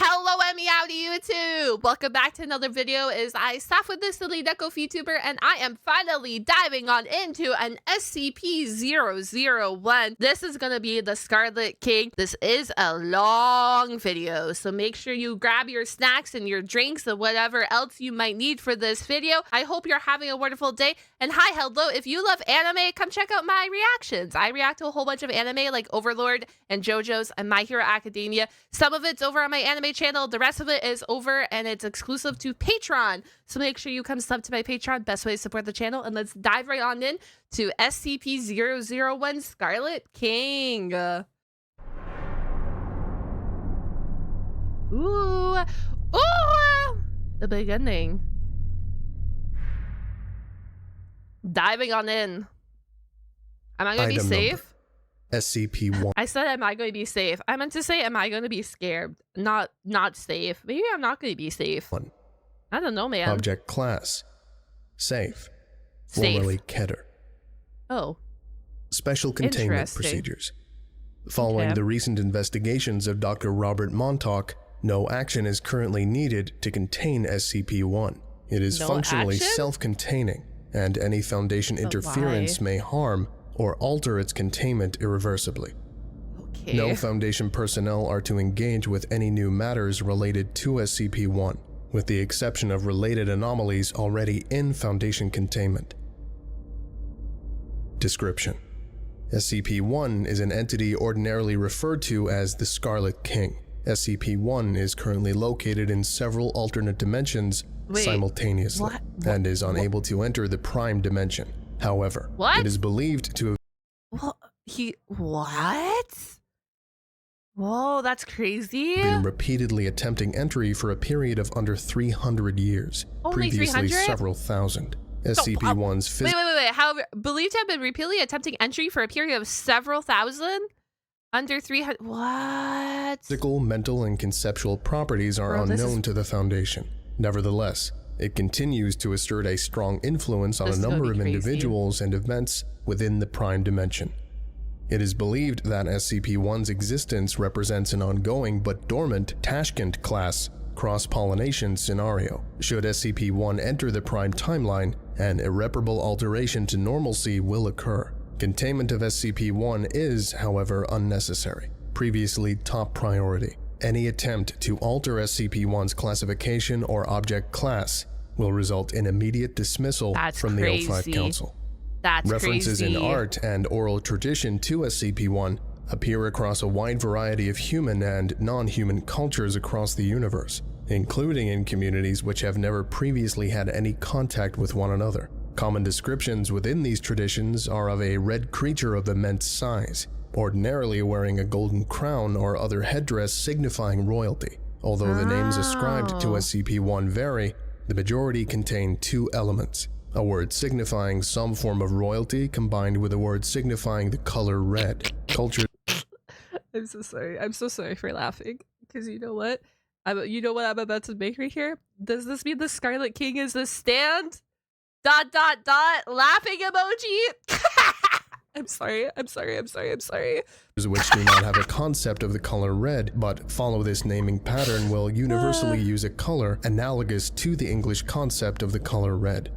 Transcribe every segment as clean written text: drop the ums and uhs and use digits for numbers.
Hello and meow to YouTube! Welcome back to another video. I Saphwyn, this silly deco vtuber, and I am finally diving on into an SCP-001. This is gonna be the Scarlet King. This is a long video, so make sure you grab your snacks and your drinks and whatever else you might need for this video. I hope you're having a wonderful day. And hi, hello, if you love anime, come check out my reactions. I react to a whole bunch of anime like Overlord and JoJo's and My Hero Academia. Some of it's over on my anime channel, the rest of it is over and it's exclusive to Patreon. So make sure you come sub to my Patreon, best way to support the channel. And let's dive right on in to SCP-001 Scarlet King. Ooh, the beginning. Diving on in. Am I going to be safe? SCP-1. I said, am I going to be safe? I meant to say, am I going to be scared? Not safe. Maybe I'm not going to be safe. I don't know, man. Object class. Safe. Formerly Keter. Oh. Special containment procedures. Following the recent investigations of Dr. Robert Montauk, no action is currently needed to contain SCP-1. It is functionally self-containing, and any Foundation interference may harm or alter its containment irreversibly. No Foundation personnel are to engage with any new matters related to SCP-1, with the exception of related anomalies already in Foundation containment. Description: SCP-1 is an entity ordinarily referred to as the Scarlet King. SCP-1 is currently located in several alternate dimensions simultaneously and is unable to enter the Prime Dimension. However, it is believed to have Whoa, that's crazy. Been repeatedly attempting entry for a period of under 300 years, Only previously 300? several thousand. SCP-1's wait. However, believed to have been repeatedly attempting entry for a period of several thousand? Under 300? What? Physical, mental, and conceptual properties are unknown to the Foundation. Nevertheless, it continues to assert a strong influence on a number of individuals and events within the Prime Dimension. It is believed that SCP-1's existence represents an ongoing but dormant Tashkent class cross-pollination scenario. Should SCP-1 enter the Prime timeline, an irreparable alteration to normalcy will occur. Containment of SCP-1 is, however, unnecessary. Previously top priority. Any attempt to alter SCP-1's classification or object class will result in immediate dismissal from the O5 Council. References in art and oral tradition to SCP-1 appear across a wide variety of human and non-human cultures across the universe, including in communities which have never previously had any contact with one another. Common descriptions within these traditions are of a red creature of immense size, ordinarily wearing a golden crown or other headdress signifying royalty. Although the names ascribed to SCP-1 vary, the majority contain two elements: a word signifying some form of royalty combined with a word signifying the color red. Culture. I'm so sorry. I'm so sorry for laughing, because you know what? You know what I'm about to make right here? Does this mean the Scarlet King is the stand? ... laughing emoji. I'm sorry. Which do not have a concept of the color red, but follow this naming pattern will universally use a color analogous to the English concept of the color red.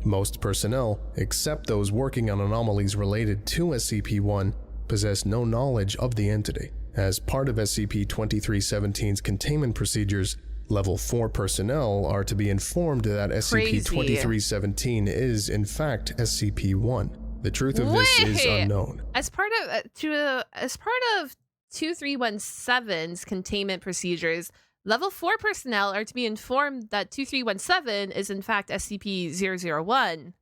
Most personnel, except those working on anomalies related to SCP-1, possess no knowledge of the entity. As part of SCP-2317's containment procedures, Level 4 personnel are to be informed that SCP-2317 is, in fact, SCP-1. The truth of this is unknown. As part of 2317's containment procedures, Level 4 personnel are to be informed that 2317 is, in fact, SCP-001.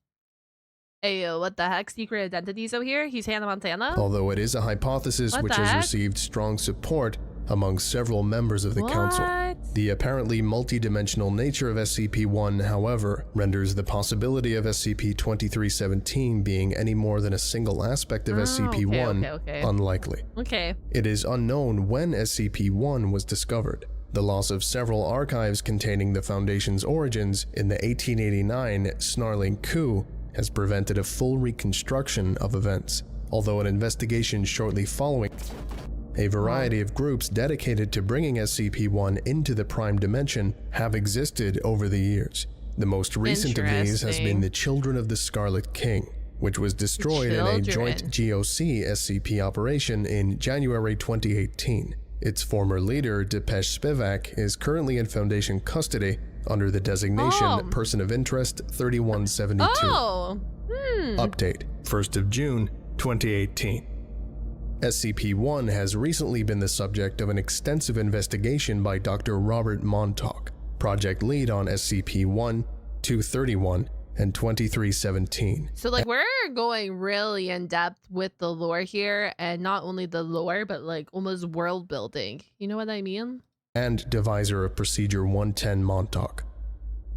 Ayo, what the heck? Secret identities over here? He's Hannah Montana? Although it is a hypothesis which has received strong support among several members of the Council. The apparently multi-dimensional nature of SCP-1, however, renders the possibility of SCP-2317 being any more than a single aspect of SCP-1 unlikely. It is unknown when SCP-1 was discovered. The loss of several archives containing the Foundation's origins in the 1889 Snarling coup has prevented a full reconstruction of events, although an investigation shortly following A variety of groups dedicated to bringing SCP-1 into the Prime Dimension have existed over the years. The most recent of these has been the Children of the Scarlet King, which was destroyed in a joint GOC-SCP operation in January 2018. Its former leader, Depeche Spivak, is currently in Foundation custody under the designation Person of Interest 3172. Update, 1st of June, 2018. SCP-1 has recently been the subject of an extensive investigation by Dr. Robert Montauk, project lead on SCP-1, 231, and 2317. So like we're going really in depth with the lore here, and not only the lore, but like almost world building. You know what I mean? And deviser of Procedure 110 Montauk.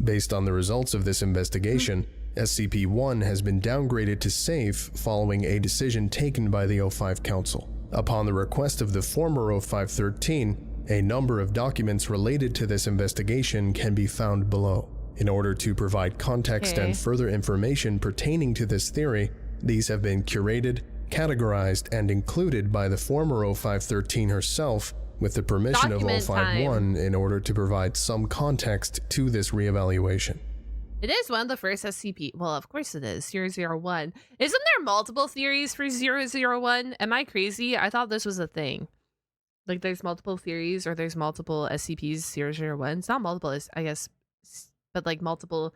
Based on the results of this investigation, SCP-1 has been downgraded to safe following a decision taken by the O5 Council. Upon the request of the former O513, a number of documents related to this investigation can be found below. In order to provide context and further information pertaining to this theory, these have been curated, categorized, and included by the former O513 herself with the permission of O51 in order to provide some context to this reevaluation. It is one of the first SCP. Well, of course it is. 001. Isn't there multiple theories for 001? Am I crazy? I thought this was a thing. Like there's multiple theories or there's multiple SCPs 001. It's not multiple, I guess, but like multiple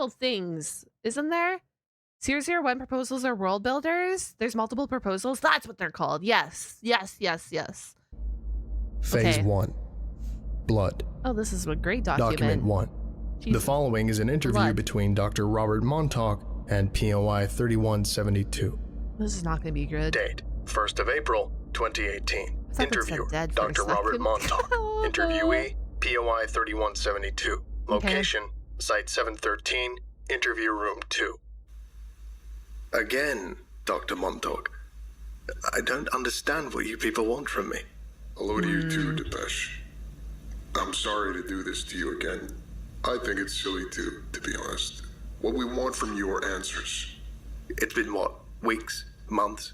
things. Isn't there? 001 proposals are world builders? There's multiple proposals? That's what they're called. Yes. Phase 1. Blood. Oh, this is a great document. Document 1. Jesus. The following is an interview between Dr. Robert Montauk and POI 3172. This is not going to be good. Date, 1st of April, 2018. Interviewer, Dr. Robert Montauk. Interviewee, POI 3172. Location, Site 713, Interview Room 2. Again, Dr. Montauk. I don't understand what you people want from me. Hello to you too, Depeche. I'm sorry to do this to you again. I think it's silly too, to be honest. What we want from you are answers. It's been what? Weeks? Months?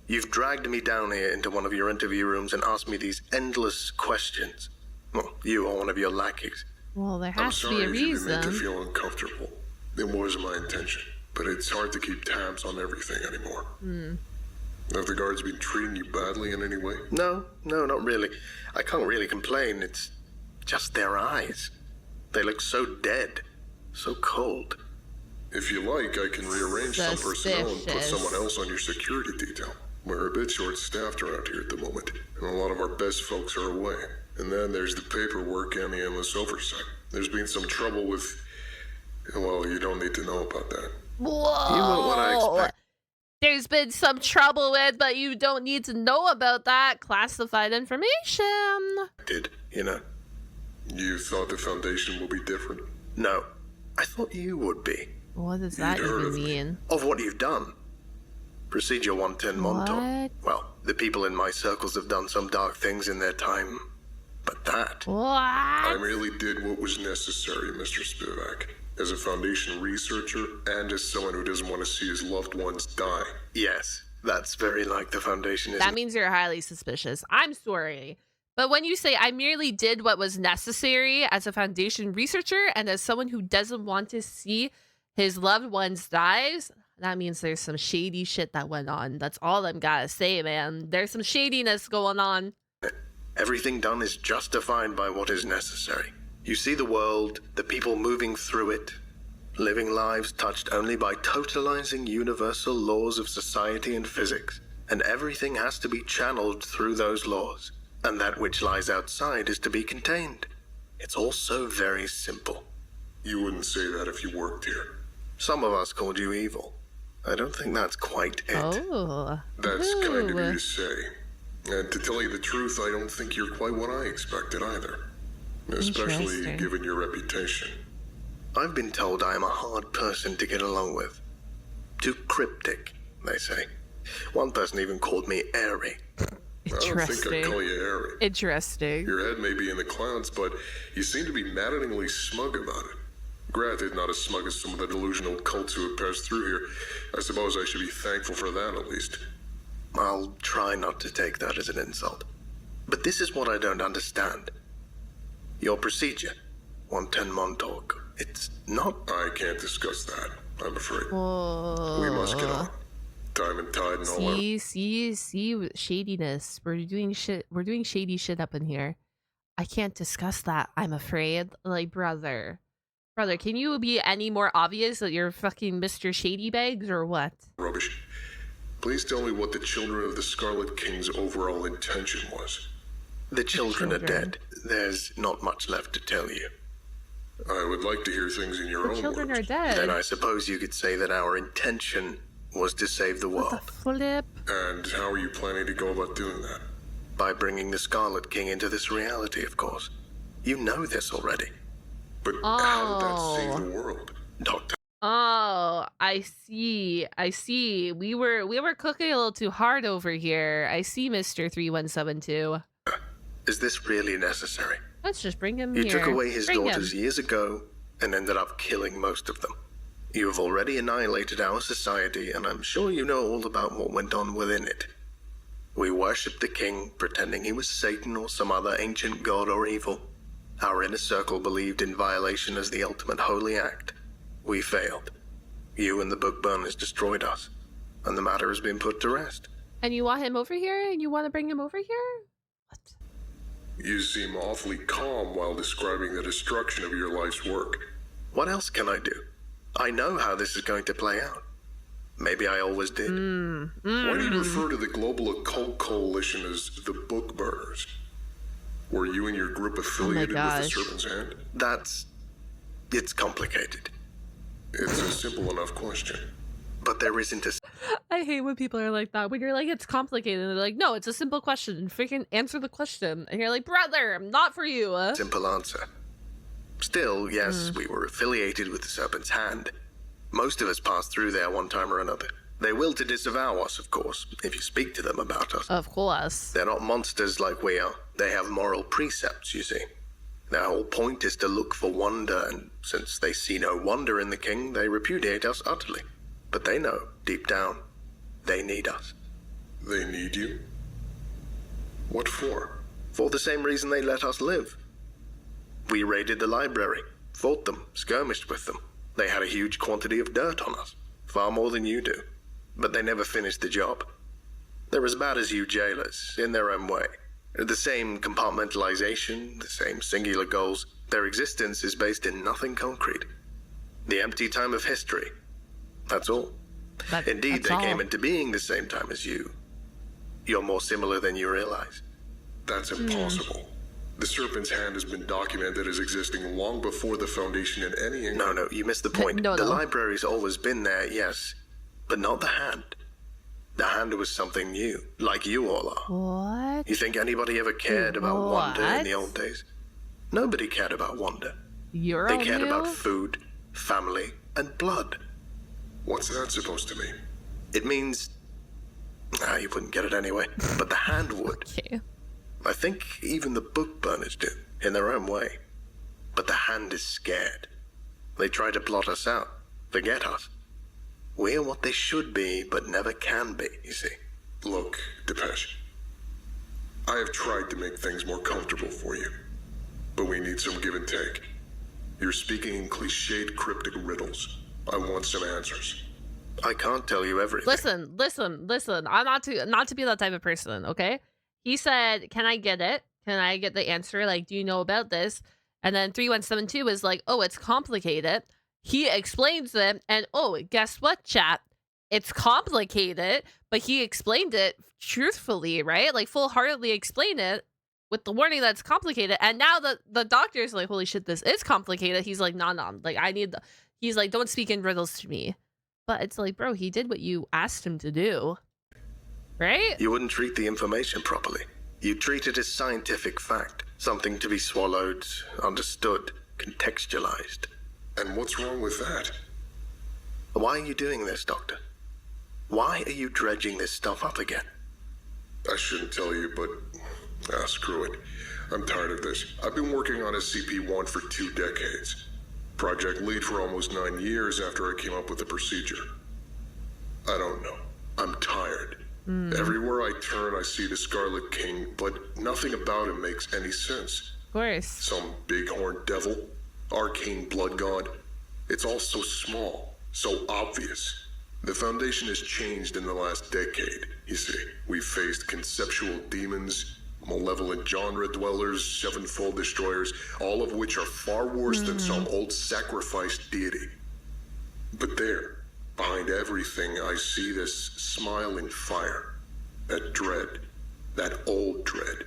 You've dragged me down here into one of your interview rooms and asked me these endless questions. Well, you or one of your lackeys. Well, there has to be a reason. I'm sorry if you've been made to feel uncomfortable. It wasn't my intention, but it's hard to keep tabs on everything anymore. Have the guards been treating you badly in any way? No, not really. I can't really complain. It's just their eyes. They look so dead, so cold. If you like, I can rearrange some personnel and put someone else on your security detail. We're a bit short-staffed around here at the moment, and a lot of our best folks are away. And then there's the paperwork and the endless oversight. There's been some trouble with... Well, you don't need to know about that. Whoa! You weren't what I expect. There's been some trouble with, but you don't need to know about that. Classified information. Did, you know? You thought the Foundation will be different? No. I thought you would be. What does that even mean? Of what you've done. Procedure 110 Montauk. Well, the people in my circles have done some dark things in their time. But that... What? I merely did what was necessary, Mr. Spivak. As a Foundation researcher, and as someone who doesn't want to see his loved ones die. Yes, that's very like the Foundation, isn't it? That means you're highly suspicious. I'm sorry. But when you say, I merely did what was necessary as a Foundation researcher and as someone who doesn't want to see his loved ones die, that means there's some shady shit that went on. That's all I'm gotta say, man. There's some shadiness going on. Everything done is justified by what is necessary. You see the world, the people moving through it, living lives touched only by totalizing universal laws of society and physics, and everything has to be channeled through those laws, and that which lies outside is to be contained. It's all so very simple. You wouldn't say that if you worked here. Some of us called you evil. I don't think that's quite it. Oh. That's kind of you to say. And to tell you the truth, I don't think you're quite what I expected either. Especially given your reputation. I've been told I am a hard person to get along with. Too cryptic, they say. One person even called me airy. I don't think I'd call you airy. Interesting. Your head may be in the clouds, but you seem to be maddeningly smug about it. Granted, not as smug as some of the delusional cults who have passed through here. I suppose I should be thankful for that, at least. I'll try not to take that as an insult. But this is what I don't understand. Your procedure, 110 Montauk, it's not... I can't discuss that, I'm afraid. We must get on. Time and tide and all that. See, shadiness. We're doing shady shit up in here. I can't discuss that, I'm afraid. Like, brother, can you be any more obvious that you're fucking Mr. Shady Bags or what? Rubbish. Please tell me what the children of the Scarlet King's overall intention was. The children are dead. There's not much left to tell you. I would like to hear things in your own words. The children are dead. Then I suppose you could say that our intention was to save the world. What the flip? And how are you planning to go about doing that? By bringing the Scarlet King into this reality, of course. You know this already. But how did that save the world? Doctor. Oh, I see. We were cooking a little too hard over here. I see, Mr. 3172. Is this really necessary? Let's just bring him here. You took away his daughters years ago and ended up killing most of them. You have already annihilated our society, and I'm sure you know all about what went on within it. We worshipped the king, pretending he was Satan or some other ancient god or evil. Our inner circle believed in violation as the ultimate holy act. We failed. You and the book burners destroyed us, and the matter has been put to rest. And you want him over here? And you want to bring him over here? What? You seem awfully calm while describing the destruction of your life's work. What else can I do? I know how this is going to play out. Maybe I always did. Why do you refer to the Global Occult Coalition as the Book Burners? Were you and your group affiliated with the Serpent's Hand? It's complicated. It's a simple enough question. But there isn't a... I hate when people are like that. When you're like, it's complicated. And they're like, no, it's a simple question. And freaking answer the question. And you're like, brother, I'm not for you. Simple answer. Still, yes, we were affiliated with the Serpent's Hand. Most of us passed through there one time or another. They will to disavow us, of course, if you speak to them about us. Of course. They're not monsters like we are. They have moral precepts, you see. Their whole point is to look for wonder, and since they see no wonder in the king, they repudiate us utterly. But they know, deep down, they need us. They need you? What for? For the same reason they let us live. We raided the library, fought them, skirmished with them. They had a huge quantity of dirt on us, far more than you do. But they never finished the job. They're as bad as you jailers, in their own way. The same compartmentalization, the same singular goals. Their existence is based in nothing concrete. The empty time of history. That's all. Indeed, they came into being the same time as you. You're more similar than you realize. That's impossible. The Serpent's Hand has been documented as existing long before the Foundation in any... No, you missed the point. The library's always been there, yes, but not the Hand. The Hand was something new, like you all are. What? You think anybody ever cared about wonder in the old days? Nobody cared about wonder. They cared about food, family, and blood. What's that supposed to mean? It means... you wouldn't get it anyway, but the Hand would. Okay. I think even the book burners do, in their own way. But the Hand is scared. They try to blot us out, forget us. We're what they should be, but never can be, you see. Look, Depeche. I have tried to make things more comfortable for you. But we need some give and take. You're speaking in cliched, cryptic riddles. I want some answers. I can't tell you everything. Listen. I'm not to be that type of person, okay? He said, can I get it? Can I get the answer? Like, do you know about this? And then 3172 is like, oh, it's complicated. He explains it, and oh, guess what, chat? It's complicated, but he explained it truthfully, right? Like, full-heartedly explained it with the warning that it's complicated. And now the doctor's like, holy shit, this is complicated. He's like, no, like, he's like, don't speak in riddles to me. But it's like, bro, he did what you asked him to do. Right? You wouldn't treat the information properly. You treat it as scientific fact, something to be swallowed, understood, contextualized. And what's wrong with that? Why are you doing this, Doctor? Why are you dredging this stuff up again? I shouldn't tell you, but... screw it. I'm tired of this. I've been working on SCP-001 for 2 decades. Project lead for almost 9 years after I came up with the procedure. I don't know. I'm tired. Everywhere I turn, I see the Scarlet King, but nothing about him makes any sense. Of course. Some bighorn devil, arcane blood god. It's all so small, so obvious. The Foundation has changed in the last decade, you see. We've faced conceptual demons, malevolent genre dwellers, sevenfold destroyers, all of which are far worse than some old sacrificed deity. But there, behind everything, I see this smiling fire. That dread. That old dread.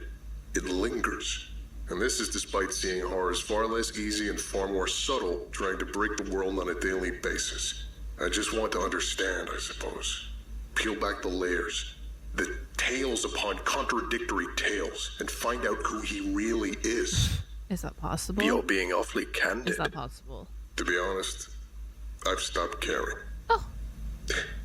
It lingers. And this is despite seeing horrors far less easy and far more subtle trying to break the world on a daily basis. I just want to understand, I suppose. Peel back the layers. The tales upon contradictory tales, and find out who he really is. Is that possible? You're being awfully candid. Is that possible? To be honest, I've stopped caring. Oh.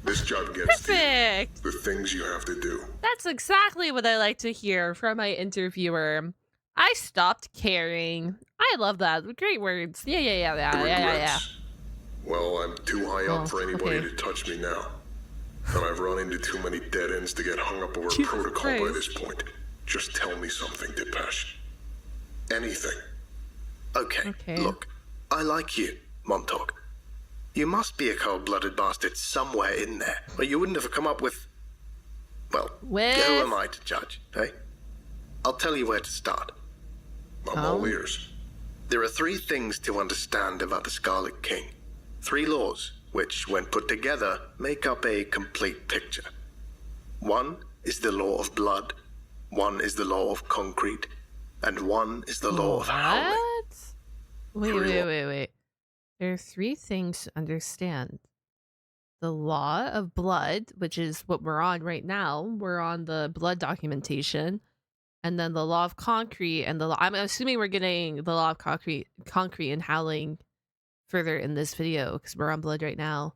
This job gets perfect. the things you have to do. That's exactly what I like to hear from my interviewer. I stopped caring. I love that. Great words. Yeah. Well, I'm too high up for anybody to touch me now. And I've run into too many dead ends to get hung up over protocol by this point. Just tell me something, Depeche. Anything. Okay, look. I like you, Montauk. You must be a cold-blooded bastard somewhere in there, or you wouldn't have come up with... Well, who am I to judge, eh? I'll tell you where to start. I'm all ears. There are 3 things to understand about the Scarlet King. 3 laws, which, when put together, make up a complete picture. 1 is the law of blood, 1 is the law of concrete, and 1 is the law of howling. Wait. There are 3 things to understand. The law of blood, which is what we're on right now. We're on the blood documentation. And then the law of concrete and I'm assuming we're getting the law of concrete and howling further in this video because we're on blood right now.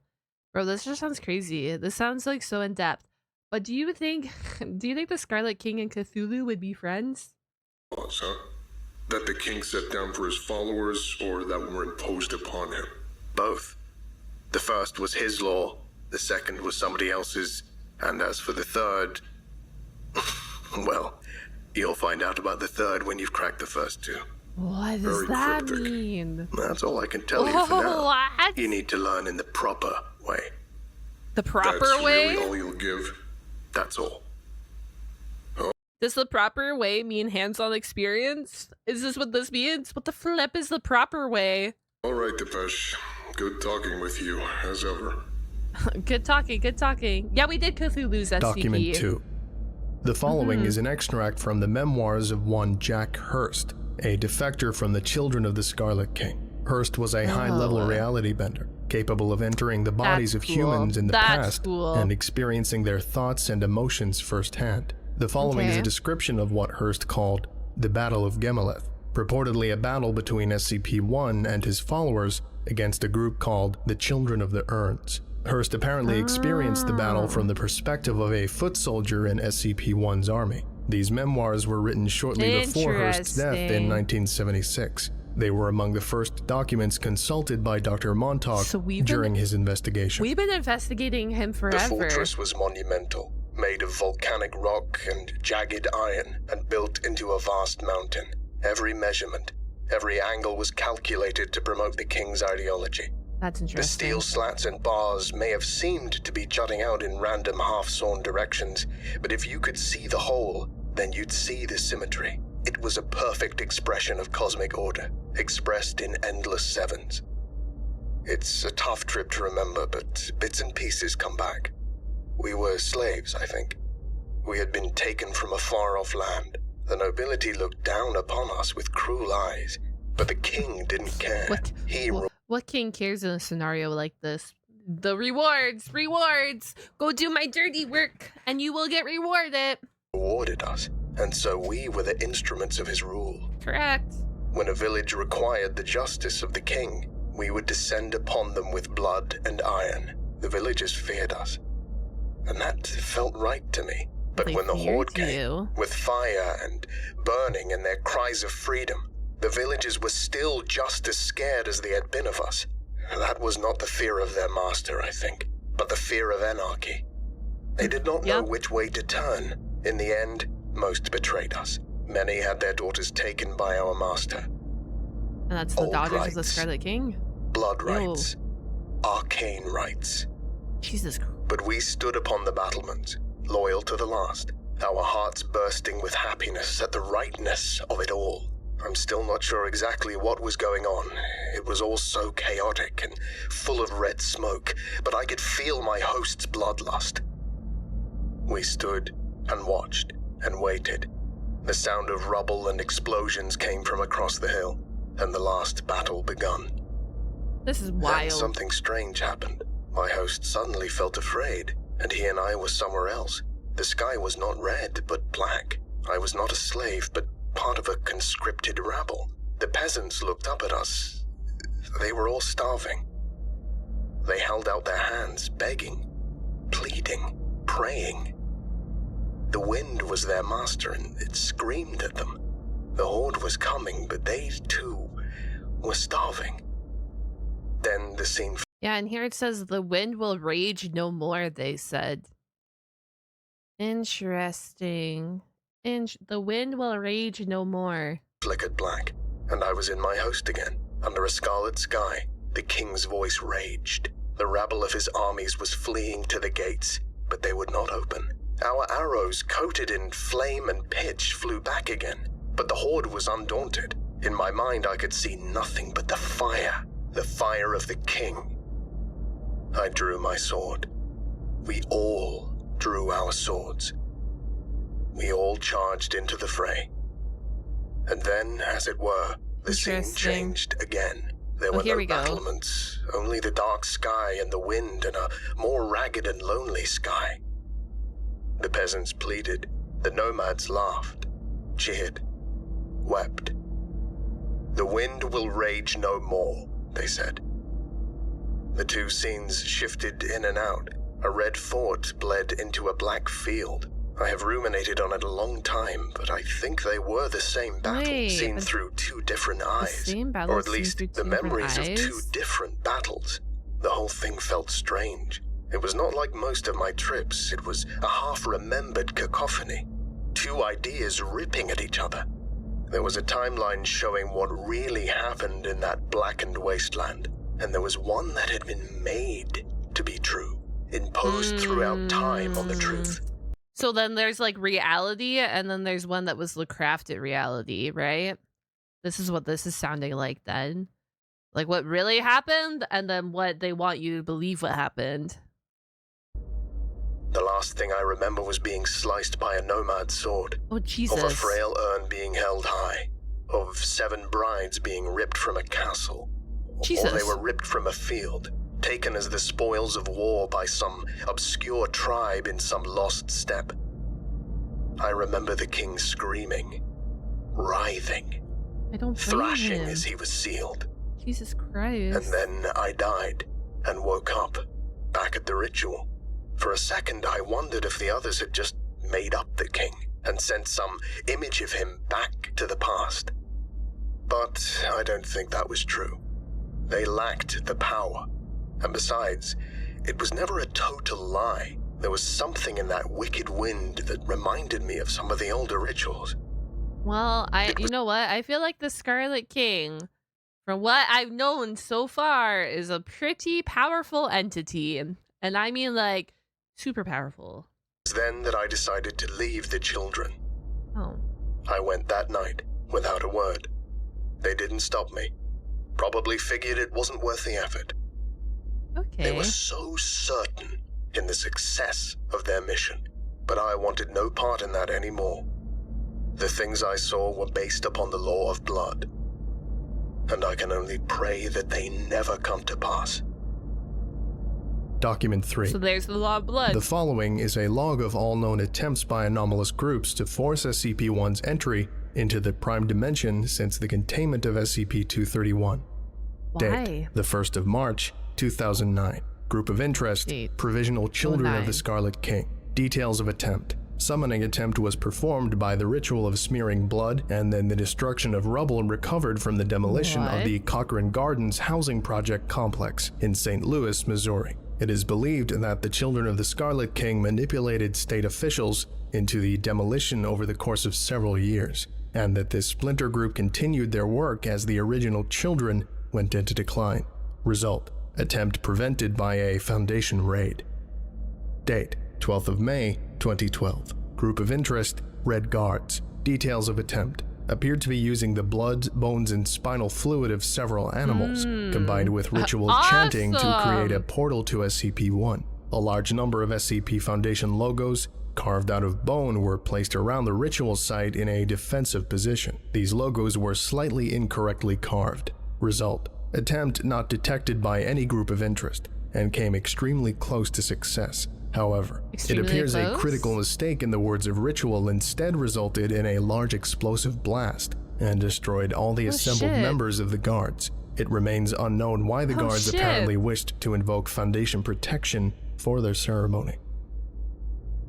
Bro, this just sounds crazy. This sounds like so in depth. But do you think the Scarlet King and Cthulhu would be friends? Laws, huh? That the king set down for his followers or that were imposed upon him? Both. The first was his law, the second was somebody else's, and as for the third, well, you'll find out about the third when you've cracked the first 2. What does that mean? That's all I can tell you for now. What? You need to learn in the proper way. The proper That's way? Really all you'll give? That's all. Oh. Does the proper way mean hands-on experience? Is this what this means? What the flip is the proper way? All right, Depeche. Good talking with you, as ever. Good talking. Yeah, we did Cthulhu's SCP. Document 2. The following is an extract from the memoirs of one Jack Hurst, a defector from the Children of the Scarlet King. Hurst was a high-level reality bender, capable of entering the bodies of humans in the past and experiencing their thoughts and emotions firsthand. The following is a description of what Hurst called the Battle of Gemeleth, purportedly a battle between SCP-1 and his followers against a group called the Children of the Urns. Hurst apparently experienced the battle from the perspective of a foot soldier in SCP-1's army. These memoirs were written shortly before Hurst's death in 1976. They were among the first documents consulted by Dr. Montauk during his investigation. We've been investigating him forever. The fortress was monumental, made of volcanic rock and jagged iron, and built into a vast mountain. Every measurement, every angle was calculated to promote the king's ideology. That's interesting. The steel slats and bars may have seemed to be jutting out in random half-sawn directions, but if you could see the whole, then you'd see the symmetry. It was a perfect expression of cosmic order, expressed in endless sevens. It's a tough trip to remember, but bits and pieces come back. We were slaves, I think. We had been taken from a far-off land. The nobility looked down upon us with cruel eyes, but the king didn't care. What king cares in a scenario like this? The rewards! Go do my dirty work, and you will get rewarded. Rewarded us, and so we were the instruments of his rule. Correct. When a village required the justice of the king, we would descend upon them with blood and iron. The villagers feared us, and that felt right to me. But when the horde came, with fire and burning and their cries of freedom, the villagers were still just as scared as they had been of us. That was not the fear of their master, I think, but the fear of anarchy. They did not know which way to turn. In the end, most betrayed us. Many had their daughters taken by our master. And that's the daughters of the Scarlet King? Blood rights. Arcane rights. Jesus Christ. But we stood upon the battlements, loyal to the last, our hearts bursting with happiness at the rightness of it all. I'm still not sure exactly what was going on. It was all so chaotic and full of red smoke, but I could feel my host's bloodlust. We stood and watched and waited. The sound of rubble and explosions came from across the hill, and the last battle begun. This is wild. Then something strange happened. My host suddenly felt afraid, and he and I were somewhere else. The sky was not red, but black. I was not a slave, but part of a conscripted rabble. The peasants looked up at us. They were all starving. They held out their hands, begging, pleading, praying. The wind was their master, and it screamed at them. The horde was coming, but they, too, were starving. Then the scene... Yeah, and here it says, the wind will rage no more, they said. Interesting. The wind will rage no more. Flickered black, and I was in my host again. Under a scarlet sky, the king's voice raged. The rabble of his armies was fleeing to the gates, but they would not open. Our arrows, coated in flame and pitch, flew back again, but the horde was undaunted. In my mind, I could see nothing but the fire of the king. I drew my sword. We all drew our swords. We all charged into the fray. And then, as it were, the scene changed again. There were no battlements, only the dark sky and the wind and a more ragged and lonely sky. The peasants pleaded, the nomads laughed, cheered, wept. The wind will rage no more, they said. The two scenes shifted in and out. A red fort bled into a black field. I have ruminated on it a long time, but I think they were the same battle, seen through two different eyes. Or at least the memories of two different battles. The whole thing felt strange. It was not like most of my trips. It was a half-remembered cacophony. Two ideas ripping at each other. There was a timeline showing what really happened in that blackened wasteland, and there was one that had been made to be true, imposed throughout time on the truth. So then there's like reality, and then there's one that was the crafted reality, right? This is what this is sounding like then. Like what really happened, and then what they want you to believe what happened. The last thing I remember was being sliced by a nomad sword. Oh, Jesus. Of a frail urn being held high. Of 7 brides being ripped from a castle. Jesus. Or they were ripped from a field, taken as the spoils of war by some obscure tribe in some lost steppe. I remember the king screaming, writhing, thrashing as he was sealed. Jesus Christ. And then I died and woke up, back at the ritual. For a second, I wondered if the others had just made up the king and sent some image of him back to the past. But I don't think that was true. They lacked the power. And besides, it was never a total lie. There was something in that wicked wind that reminded me of some of the older rituals. Well, you know what? I feel like the Scarlet King, from what I've known so far, is a pretty powerful entity. And I mean like super powerful. It was then that I decided to leave the children. Oh. I went that night without a word. They didn't stop me. Probably figured it wasn't worth the effort. Okay. They were so certain in the success of their mission, but I wanted no part in that anymore. The things I saw were based upon the law of blood, and I can only pray that they never come to pass. Document 3. So there's the law of blood. The following is a log of all known attempts by anomalous groups to force SCP-1's entry into the Prime Dimension since the containment of SCP-231. Why? Date: the 1st of March, 2009. Group of interest: Provisional Children of the Scarlet King. Details of attempt: summoning attempt was performed by the ritual of smearing blood, and then the destruction of rubble recovered from the demolition of the Cochrane Gardens housing project complex in St. Louis, Missouri. It is believed that the children of the Scarlet King manipulated state officials into the demolition over the course of several years, and that this splinter group continued their work as the original children went into decline. Result: attempt prevented by a Foundation raid. Date: 12th of May, 2012. Group of interest: Red Guards. Details of attempt: appeared to be using the blood, bones, and spinal fluid of several animals, combined with ritual chanting to create a portal to SCP-1. A large number of SCP Foundation logos, carved out of bone, were placed around the ritual site in a defensive position. These logos were slightly incorrectly carved. Result: attempt not detected by any group of interest, and came extremely close to success. However, it appears a critical mistake in the words of ritual instead resulted in a large explosive blast and destroyed all the assembled members of the guards. It remains unknown why the guards apparently wished to invoke Foundation protection for their ceremony.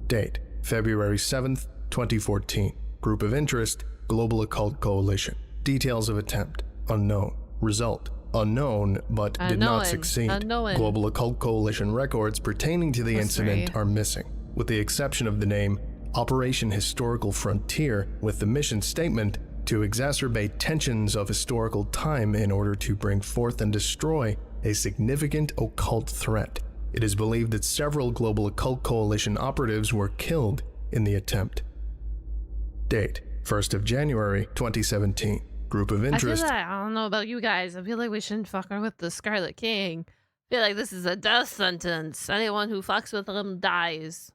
Date: February 7th, 2014. Group of interest: Global Occult Coalition. Details of attempt: unknown. Result: unknown, but did not succeed. Global Occult Coalition records pertaining to the incident are missing, with the exception of the name Operation Historical Frontier, with the mission statement to exacerbate tensions of historical time in order to bring forth and destroy a significant occult threat. It is believed that several Global Occult Coalition operatives were killed in the attempt. Date: 1st of January, 2017. Group of interest. I don't know about you guys. I feel like we shouldn't fuck with the Scarlet King. I feel like this is a death sentence. Anyone who fucks with him dies.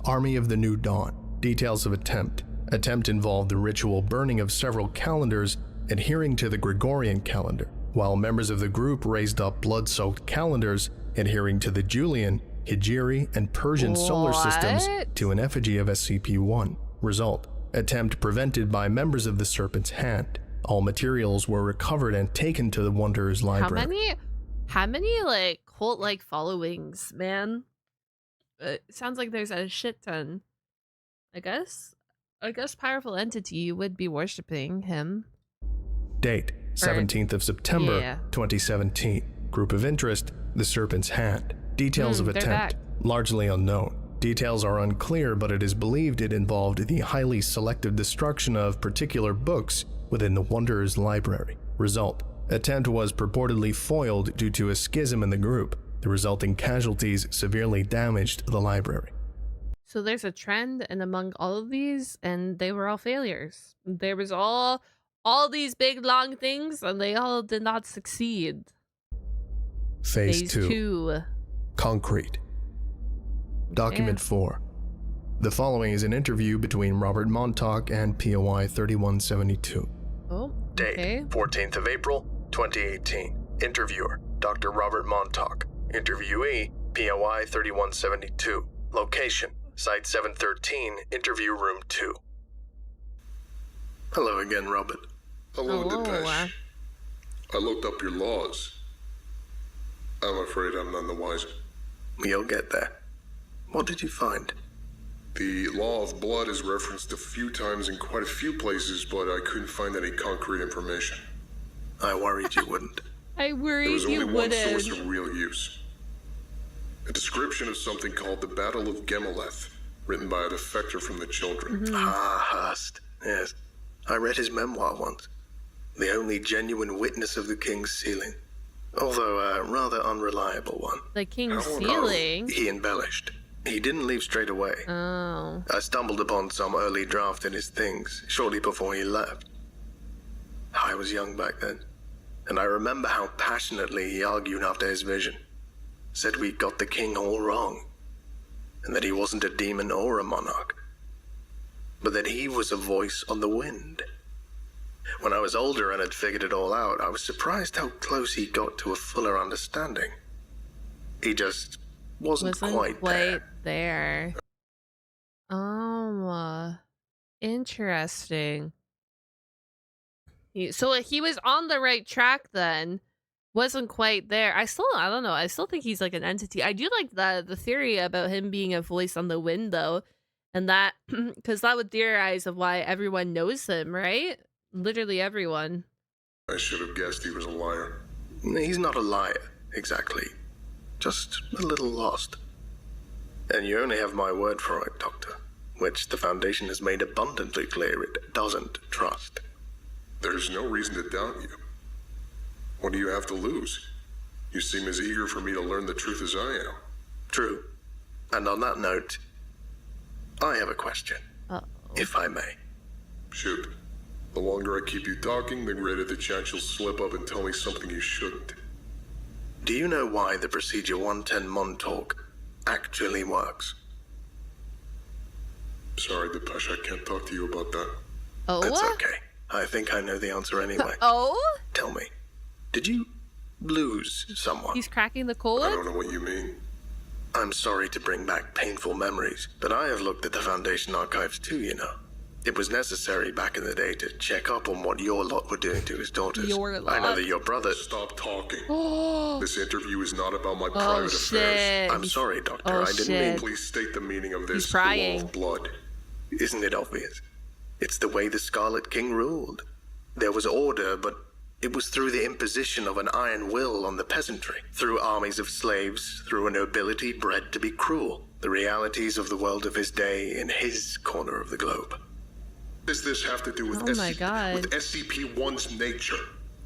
Army of the New Dawn. Details of attempt. Attempt involved the ritual burning of several calendars adhering to the Gregorian calendar, while members of the group raised up blood-soaked calendars adhering to the Julian, Hijri, and Persian solar systems to an effigy of SCP-1. Result: attempt prevented by members of the Serpent's Hand. All materials were recovered and taken to the Wanderer's library. How many like cult-like followings, man? It sounds like there's a shit ton. I guess powerful entity would be worshipping him. Date: 17th of September, 2017. Group of interest: the Serpent's Hand. Details of attempt: largely unknown. Details are unclear, but it is believed it involved the highly selective destruction of particular books within the Wanderer's library. Result: attempt was purportedly foiled due to a schism in the group. The resulting casualties severely damaged the library. So there's a trend, and among all of these, and they were all failures. There was all these big long things, and they all did not succeed. Phase 2. Concrete. Document 4. The following is an interview between Robert Montauk and POI 3172. Oh, Date: 14th of April, 2018. Interviewer: Dr. Robert Montauk. Interviewee: POI 3172. Location: Site 713, Interview Room 2. Hello again, Robert. Hello, Dinesh. I looked up your laws. I'm afraid I'm none the wiser. You'll get there. What did you find? The law of blood is referenced a few times in quite a few places, but I couldn't find any concrete information. I worried you wouldn't. I worried you wouldn't. There was only one source of real use. A description of something called the Battle of Gemeleth, written by a defector from the Children. Hurst. Yes. I read his memoir once. The only genuine witness of the King's sealing. Although a rather unreliable one. The King's sealing? He embellished. He didn't leave straight away. Oh. I stumbled upon some early draft in his things, shortly before he left. I was young back then, and I remember how passionately he argued after his vision. Said we got the king all wrong, and that he wasn't a demon or a monarch, but that he was a voice on the wind. When I was older and had figured it all out, I was surprised how close he got to a fuller understanding. He just wasn't quite there. Interesting. So he was on the right track then. Wasn't quite there. I don't know. I still think he's like an entity. I do like the theory about him being a voice on the wind though. And that, because that would theorize of why everyone knows him, right? Literally everyone. I should have guessed he was a liar. He's not a liar, exactly. just a little lost. And you only have my word for it, Doctor, which the Foundation has made abundantly clear it doesn't trust. There's no reason to doubt you. What do you have to lose? You seem as eager for me to learn the truth as I am. True. And on that note, I have a question, if I may. Shoot. The longer I keep you talking, the greater the chance you'll slip up and tell me something you shouldn't. Do you know why the Procedure 110 Montauk actually works? Sorry, Depeche, I can't talk to you about that. Oh? It's okay. I think I know the answer anyway. Oh? Tell me, did you lose someone? He's cracking the I code? don't know what you mean. I'm sorry to bring back painful memories, but I have looked at the Foundation archives too, you know. It was necessary back in the day to check up on what your lot were doing to his daughters. Your lot? I know that your brother... Stop talking. This interview is not about my Oh, private shit. affairs. I'm sorry, Doctor. Oh, I didn't shit. mean... Please state the meaning of this He's law crying. of blood. Isn't it obvious? It's the way the Scarlet King ruled. There was order, but it was through the imposition of an iron will on the peasantry, through armies of slaves, through a nobility bred to be cruel. The realities of the world of his day in his corner of the globe. Does this have to do with, Oh my God. with SCP-1's nature?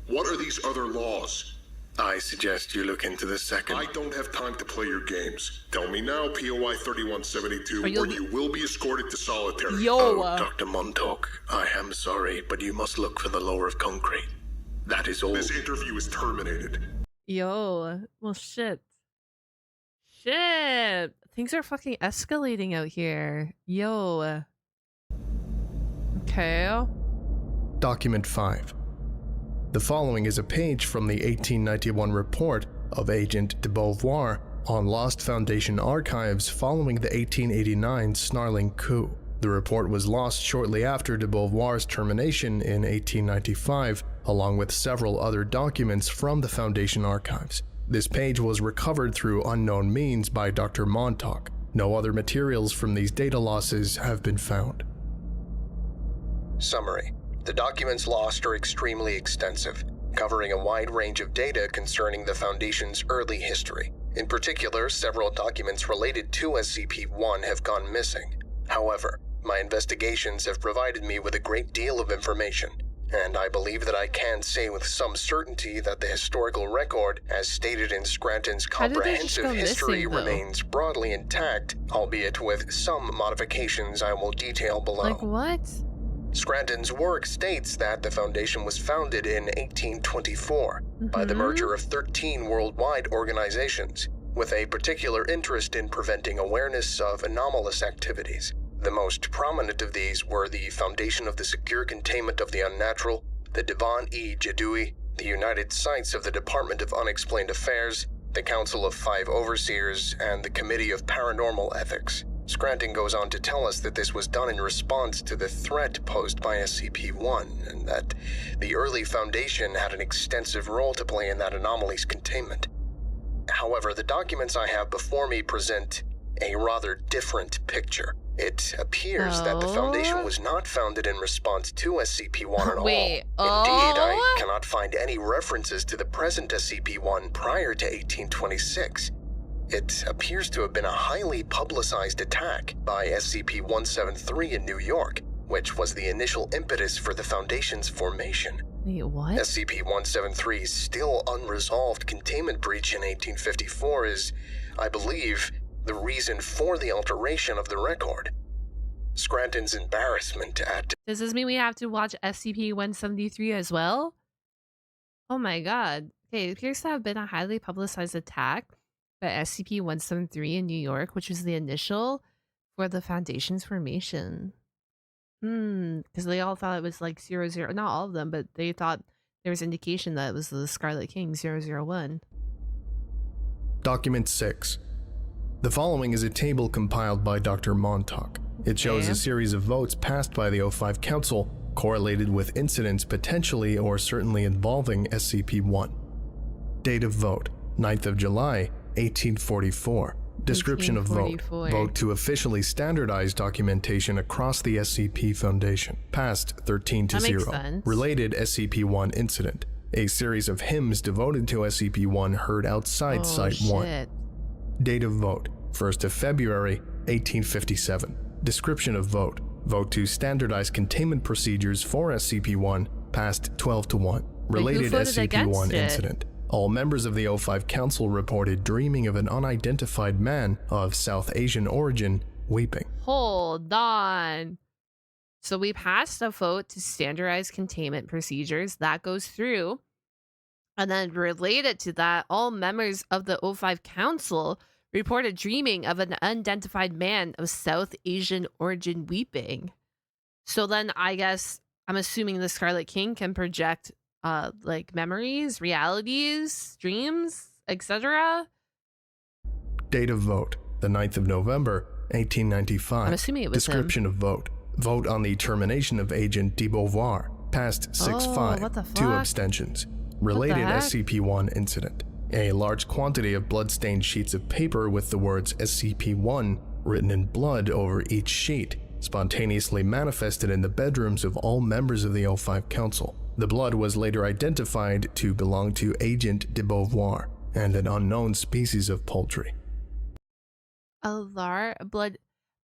What are these other laws? I suggest you look into the second. I don't have time to play your games. Tell me now, POI 3172, Or you'll or you will be escorted to solitary. Yo. Oh, Dr. Montauk, I am sorry, but you must look for the law of concrete. That is all. This interview is terminated. Yo. Well, shit. Shit. Things are fucking escalating out here. Yo. Okay. Document 5. The following is a page from the 1891 report of Agent de Beauvoir on Lost Foundation archives following the 1889 Snarling coup. The report was lost shortly after de Beauvoir's termination in 1895, along with several other documents from the Foundation archives. This page was recovered through unknown means by Dr. Montauk. No other materials from these data losses have been found. Summary. The documents lost are extremely extensive, covering a wide range of data concerning the Foundation's early history. In particular, several documents related to SCP-1 have gone missing. However, my investigations have provided me with a great deal of information, and I believe that I can say with some certainty that the historical record, as stated in Scranton's How did they just comprehensive go history, missing, though? remains broadly intact, albeit with some modifications I will detail below. Like what? Scranton's work states that the Foundation was founded in 1824 by the merger of 13 worldwide organizations, with a particular interest in preventing awareness of anomalous activities. The most prominent of these were the Foundation of the Secure Containment of the Unnatural, the Divan-e-Jadui, the United Sites of the Department of Unexplained Affairs, the Council of Five Overseers, and the Committee of Paranormal Ethics. Scranton goes on to tell us that this was done in response to the threat posed by SCP-1, and that the early Foundation had an extensive role to play in that anomaly's containment. However, the documents I have before me present a rather different picture. It appears that the Foundation was not founded in response to SCP-1 at all. Wait, Indeed, I cannot find any references to the present SCP-1 prior to 1826. It appears to have been a highly publicized attack by SCP-173 in New York, which was the initial impetus for the Foundation's formation. Wait, what? SCP-173's still unresolved containment breach in 1854 is, I believe, the reason for the alteration of the record. Scranton's embarrassment at... Does this mean we have to watch SCP-173 as well? Oh my god. Okay, it appears to have been a highly publicized attack by SCP-173 in New York, which was the initial for the Foundation's formation. Because they all thought it was like 00, not all of them, but they thought there was indication that it was the Scarlet King 001. Document 6. The following is a table compiled by Dr. Montauk. It shows a series of votes passed by the O5 Council correlated with incidents potentially or certainly involving SCP-1. Date of vote, 9th of July, 1844. Description of vote. Vote to officially standardize documentation across the SCP Foundation. Passed 13-0. Related SCP-1 incident. A series of hymns devoted to SCP-1 heard outside Site 1. Date of vote, 1st of February, 1857. Description of vote. Vote to standardize containment procedures for SCP-1 passed 12-1. Related SCP-1 incident. All members of the O5 Council reported dreaming of an unidentified man of South Asian origin weeping. Hold on. So we passed a vote to standardize containment procedures. That goes through. And then related to that, all members of the O5 Council reported dreaming of an unidentified man of South Asian origin weeping. So then I guess I'm assuming the Scarlet King can project like memories, realities, dreams, etc. Date of vote, the 9th of November, 1895. I'm assuming it was Description him. of vote. Vote on the termination of Agent de Beauvoir. Passed 6-5. 2 abstentions. Related SCP-1 incident. A large quantity of blood-stained sheets of paper with the words SCP-1 written in blood over each sheet spontaneously manifested in the bedrooms of all members of the O5 Council. The blood was later identified to belong to Agent de Beauvoir and an unknown species of poultry. A large blood,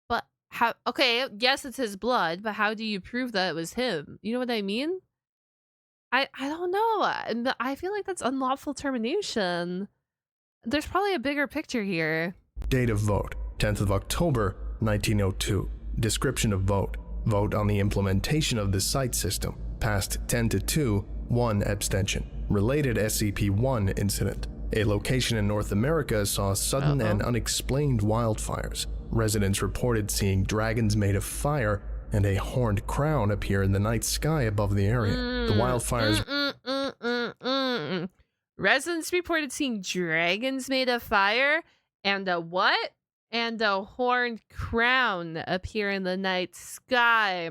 but how? Okay, yes, it's his blood, but how do you prove that it was him? You know what I mean? I don't know. I feel like that's unlawful termination. There's probably a bigger picture here. Date of vote, 10th of October, 1902. Description of vote. Vote on the implementation of the site system. Passed 10-2, 1 abstention. Related SCP-1 incident. A location in North America saw sudden and unexplained wildfires. Residents reported seeing dragons made of fire and a horned crown appear in the night sky above the area. The wildfires... Residents reported seeing dragons made of fire and a what? And a horned crown appear in the night sky,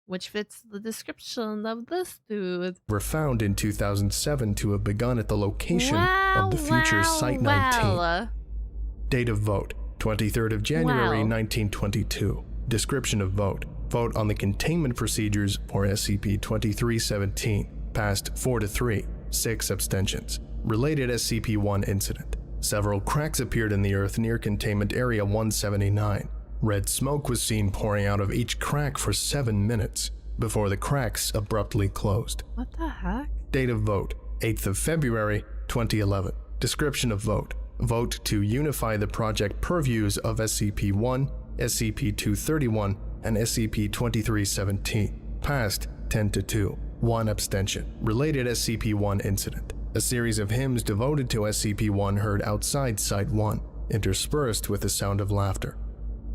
which fits the description of this dude. Were found in 2007 to have begun at the location of the future Site-19. Date of vote, 23rd of January, 1922. Description of vote. Vote on the containment procedures for SCP-2317. Passed 4-3, 6 abstentions. Related SCP-1 incident. Several cracks appeared in the earth near Containment Area 179. Red smoke was seen pouring out of each crack for 7 minutes before the cracks abruptly closed. What the heck? Date of vote, 8th of February, 2011. Description of vote. Vote to unify the project purviews of SCP-1, SCP-231, and SCP-2317. Passed 10-2, 1 abstention. Related SCP-1 incident. A series of hymns devoted to SCP-1 heard outside Site-1, interspersed with the sound of laughter.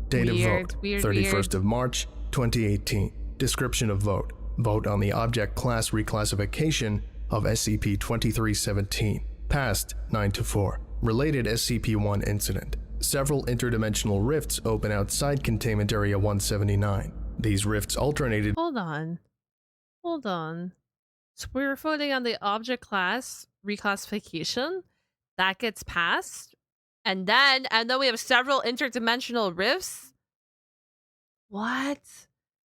Date of vote, 31st of March, 2018. Description of vote. Vote on the object class reclassification of SCP-2317. Passed 9-4. Related SCP-1 incident. Several interdimensional rifts open outside Containment Area 179. These rifts alternated... Hold on. So we're voting on the object class reclassification. That gets passed. And then we have several interdimensional rifts? What?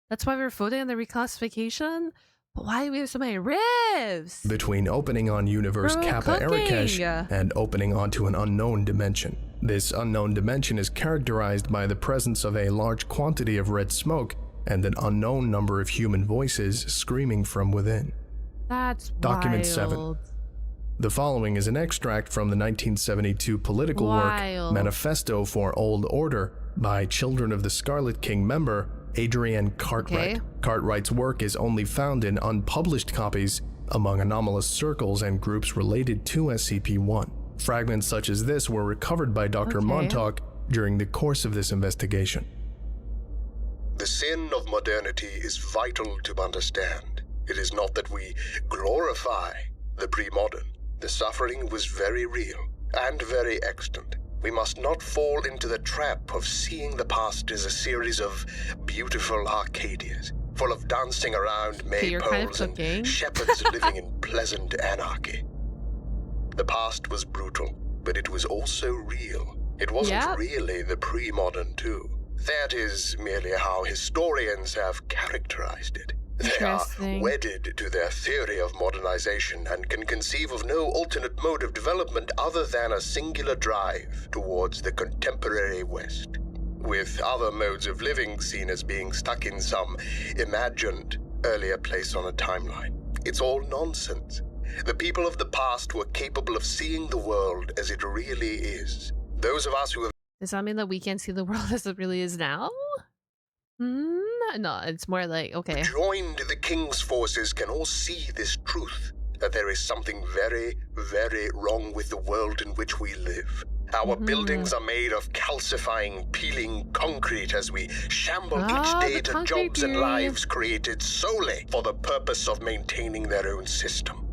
That's why we're voting on the reclassification? But why do we have so many rifts? Between opening on Universe Kappa Erikesh and opening onto an unknown dimension. This unknown dimension is characterized by the presence of a large quantity of red smoke and an unknown number of human voices screaming from within. That's Document wild. 7. The following is an extract from the 1972 political work Manifesto for Old Order by Children of the Scarlet King member Adrienne Cartwright. Cartwright's work is only found in unpublished copies among anomalous circles and groups related to SCP-1. Fragments such as this were recovered by Dr. Montauk during the course of this investigation. The sin of modernity is vital to understand. It is not that we glorify the pre-modern. The suffering was very real and very extant. We must not fall into the trap of seeing the past as a series of beautiful Arcadias, full of dancing around maypoles and shepherds living in pleasant anarchy. The past was brutal, but it was also real. It wasn't really the pre-modern too. That is merely how historians have characterized it. They are wedded to their theory of modernization and can conceive of no alternate mode of development other than a singular drive towards the contemporary West, with other modes of living seen as being stuck in some imagined earlier place on a timeline. It's all nonsense. The people of the past were capable of seeing the world as it really is. Those of us who have... Does that mean that we can't see the world as it really is now? No, it's more like, okay. Joined the King's forces can all see this truth, that there is something very, very wrong with the world in which we live. Our buildings are made of calcifying, peeling concrete as we shamble each day to jobs and lives created solely for the purpose of maintaining their own system.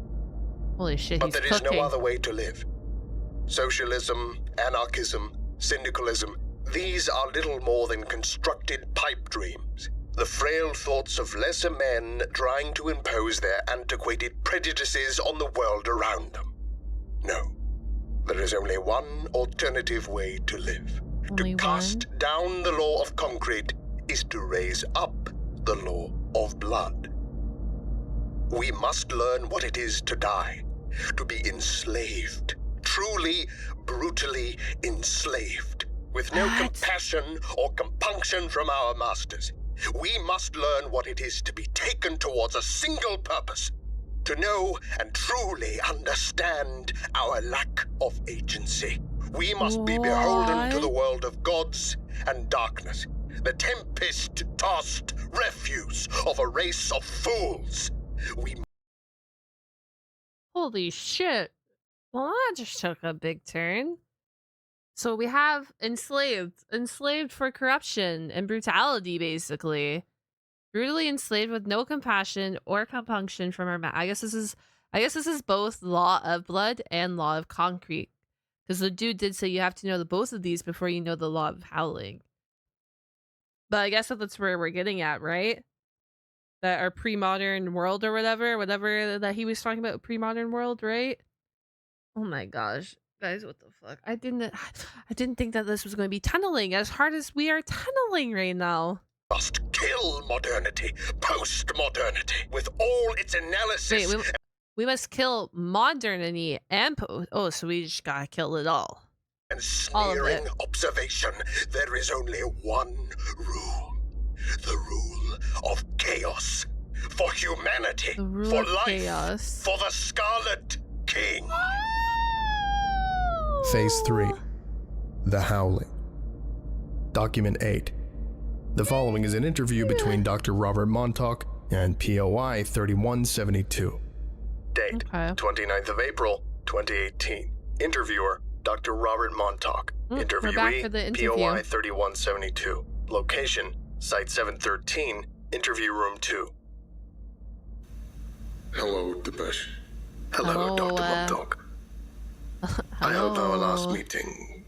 Holy shit, but there is no other way to live. Socialism, anarchism, syndicalism, these are little more than constructed pipe dreams. The frail thoughts of lesser men trying to impose their antiquated prejudices on the world around them. No, there is only one alternative way to live. To cast down the law of concrete is to raise up the law of blood. We must learn what it is to die, to be enslaved, truly, brutally enslaved, with no compassion or compunction from our masters. We must learn what it is to be taken towards a single purpose, to know and truly understand our lack of agency. We must be beholden to the world of gods and darkness, the tempest-tossed refuse of a race of fools. Holy shit. Well, that just took a big turn. So we have enslaved for corruption and brutality, basically. Brutally enslaved with no compassion or compunction from our I guess this is both law of blood and law of concrete. Because the dude did say you have to know the both of these before you know the law of howling. But I guess that's where we're getting at, right? That our pre-modern world or whatever that he was talking about, pre-modern world, right? Oh my gosh. Guys, what the fuck? I didn't think that this was going to be tunneling as hard as we are tunneling right now. Must kill modernity, post-modernity, with all its analysis. Wait, we must kill modernity and so we just gotta kill it all. And sneering observation. There is only one rule. The rule of chaos. For humanity. The rule for of life. Chaos. For the Scarlet King. Phase 3. The Howling. Document 8. The following is an interview between Dr. Robert Montauk and POI 3172. Date, 29th of April, 2018. Interviewer, Dr. Robert Montauk. Interviewee, POI 3172. Location, Site 713, Interview Room 2. Hello, Depeche. Hello, Dr. Montauk. I hope our last meeting...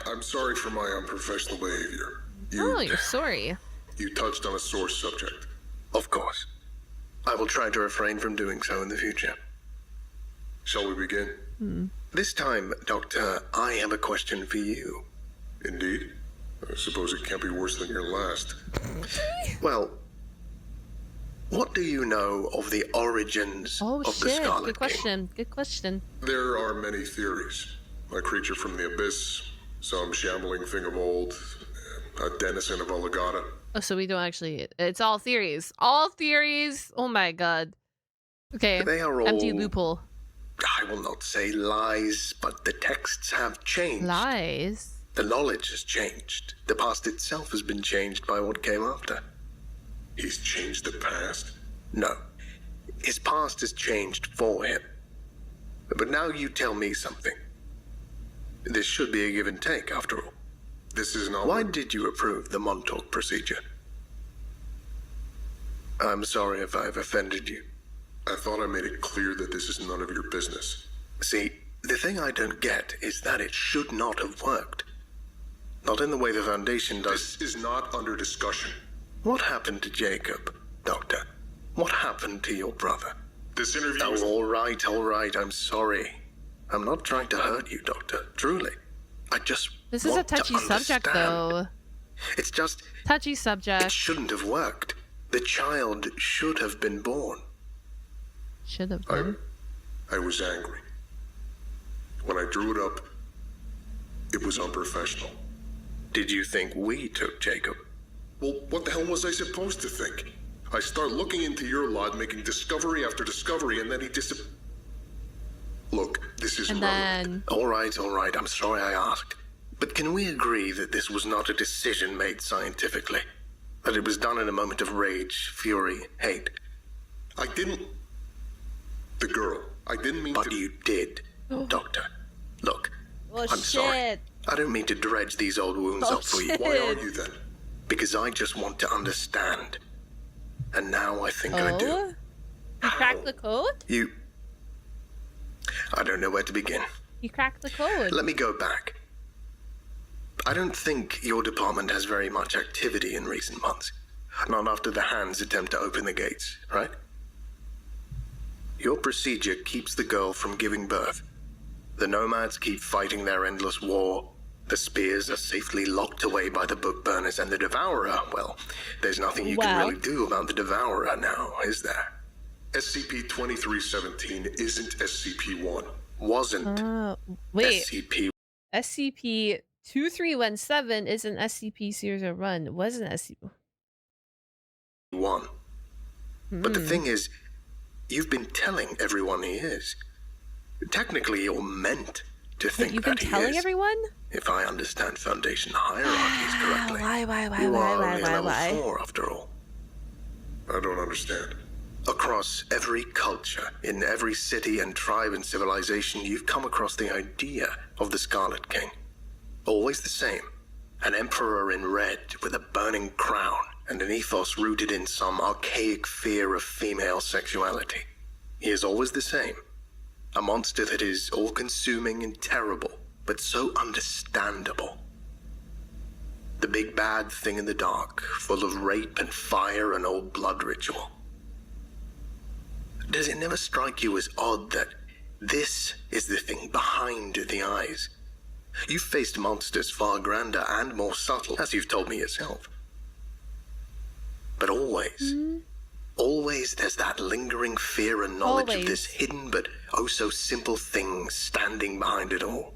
I'm sorry for my unprofessional behavior. You're sorry. You touched on a sore subject. Of course. I will try to refrain from doing so in the future. Shall we begin? This time, Doctor, I have a question for you. Indeed. I suppose it can't be worse than your last. Well, what do you know of the origins of the Scarlet Good question. King? Good question. There are many theories. A creature from the abyss, some shambling thing of old, a denizen of Alagata. Oh, so we don't actually... It's all theories. All theories! Oh my god. Okay, they are all... empty loophole. I will not say lies, but the texts have changed. Lies? The knowledge has changed. The past itself has been changed by what came after. He's changed the past? No. His past has changed for him. But now you tell me something. This should be a give and take, after all. This is not... Why did you approve the Montauk procedure? I'm sorry if I've offended you. I thought I made it clear that this is none of your business. See, the thing I don't get is that it should not have worked. Not in the way the Foundation does. This is not under discussion. What happened to Jacob, Doctor? What happened to your brother? This interview is... all right, I'm sorry. I'm not trying to hurt you, Doctor, truly. I just This is a touchy subject, though. It's just... touchy It subject. shouldn't have worked. The child should have been born. Should have been. I was angry. When I drew it up, it was unprofessional. Did you think we took Jacob? Well, what the hell was I supposed to think? I start looking into your lot, making discovery after discovery, and then he Look, this is And irrelevant. then... All right, I'm sorry I asked. But can we agree that this was not a decision made scientifically? That it was done in a moment of rage, fury, hate? I didn't... The girl. I didn't mean to... But you did, Doctor. Look, Oh, I'm sorry. I don't mean to dredge these old wounds up for you. Why are you then? Because I just want to understand. And now I think I do. You cracked the code? I don't know where to begin. You cracked the code. Let me go back. I don't think your department has very much activity in recent months. Not after the Hands attempt to open the gates, right? Your procedure keeps the girl from giving birth. The nomads keep fighting their endless war. The spears are safely locked away by the book burners, and the Devourer, well, there's nothing you can really do about the Devourer now, is there? SCP-2317 isn't SCP-1. Wasn't. Wait. SCP. SCP-2317 isn't SCP-001. It wasn't SCP... 1. But the thing is, you've been telling everyone he is. Technically, you're meant to think You've been that he telling is. everyone? If I understand Foundation hierarchies correctly. You are only level 4 after all. I don't understand. Across every culture, in every city and tribe and civilization, you've come across the idea of the Scarlet King. Always the same. An emperor in red with a burning crown and an ethos rooted in some archaic fear of female sexuality. He is always the same. A monster that is all-consuming and terrible, but so understandable. The big bad thing in the dark, full of rape and fire and old blood ritual. Does it never strike you as odd that this is the thing behind the eyes? You've faced monsters far grander and more subtle, as you've told me yourself. But always there's that lingering fear and knowledge of this hidden but oh so simple thing standing behind it all.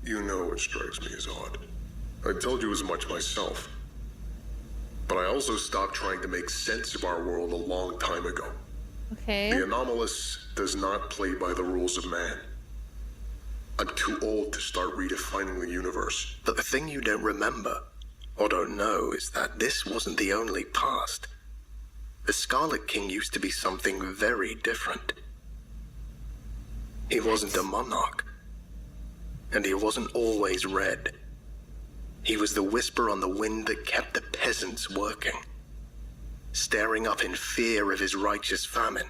You know what strikes me as odd. I told you as much myself. But I also stopped trying to make sense of our world a long time ago. Okay. The anomalous does not play by the rules of man. I'm too old to start redefining the universe. But the thing you don't remember, or don't know, is that this wasn't the only past. The Scarlet King used to be something very different. He wasn't a monarch. And he wasn't always red. He was the whisper on the wind that kept the peasants working, staring up in fear of his righteous famine.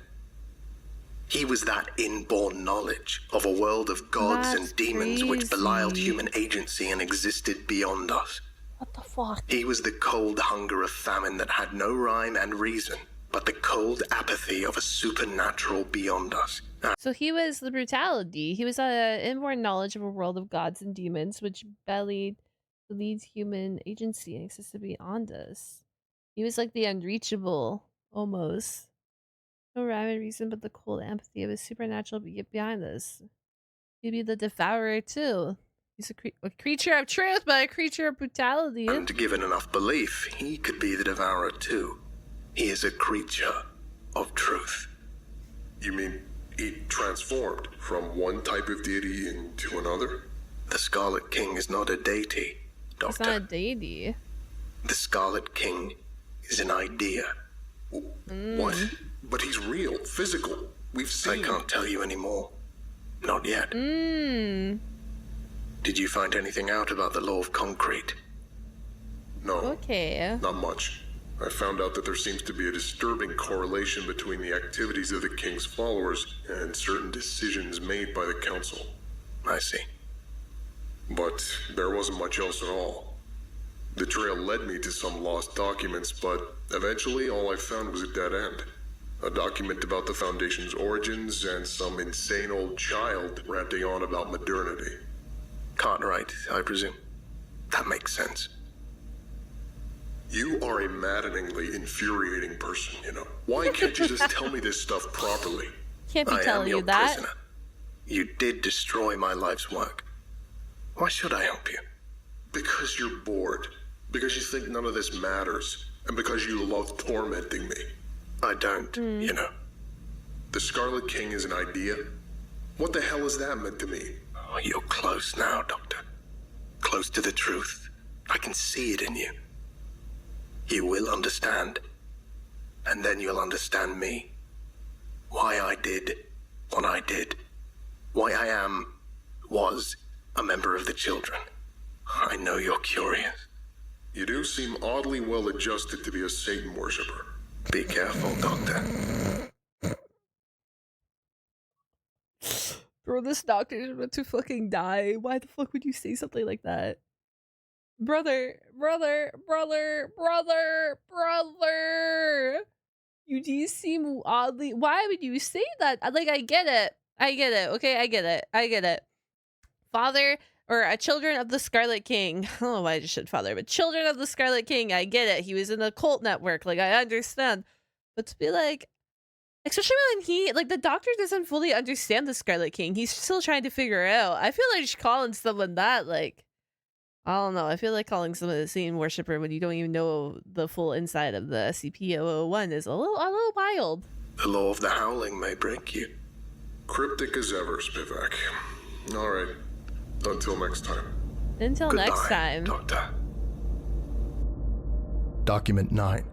He was that inborn knowledge of a world of gods and demons which belied human agency and existed beyond us. What the fuck? He was the cold hunger of famine that had no rhyme and reason, but the cold apathy of a supernatural beyond us. So he was the brutality. He was an inborn knowledge of a world of gods and demons which belied human agency and existed beyond us. He was like the unreachable, almost. No rhyme and reason, but the cold empathy of a supernatural behind us. He'd be the devourer too. He's a creature of truth, but a creature of brutality. And given enough belief, he could be the devourer too. He is a creature of truth. You mean he transformed from one type of deity into another? The Scarlet King is not a deity, Doctor. It's not a deity. The Scarlet King is an idea. What? But he's real, physical. We've seen... I can't tell you anymore. Not yet. Did you find anything out about the law of concrete? No. Okay. Not much. I found out that there seems to be a disturbing correlation between the activities of the King's followers and certain decisions made by the Council. I see. But there wasn't much else at all. The trail led me to some lost documents, but eventually all I found was a dead end. A document about the Foundation's origins and some insane old child ranting on about modernity. Cartwright, I presume. That makes sense. You are a maddeningly infuriating person, you know. Why can't you just tell me this stuff properly? Can't be telling you that. Prisoner. You did destroy my life's work. Why should I help you? Because you're bored. Because you think none of this matters. And because you love tormenting me. I don't, you know. The Scarlet King is an idea? What the hell is that meant to mean? Oh, you're close now, Doctor. Close to the truth. I can see it in you. You will understand. And then you'll understand me. Why I did what I did. Why I was a member of the Children. I know you're curious. You do seem oddly well adjusted to be a Satan worshiper. Be careful, Doctor. Bro, this doctor is about to fucking die. Why the fuck would you say something like that? Brother. You do seem oddly... Why would you say that? Like, I get it. Okay, I get it. Father, or children of the Scarlet King. I don't know why I just said father, but children of the Scarlet King. I get it. He was in a cult network. Like, I understand. But to be like... Especially when the doctor doesn't fully understand the Scarlet King. He's still trying to figure it out. I feel like just calling someone that, like... I don't know. I feel like calling someone a Satan worshiper when you don't even know the full inside of the SCP-001 is a little wild. The law of the howling may break you. Cryptic as ever, Spivak. Alright. Until next time. Until Goodbye, next time. Doctor. Document 9.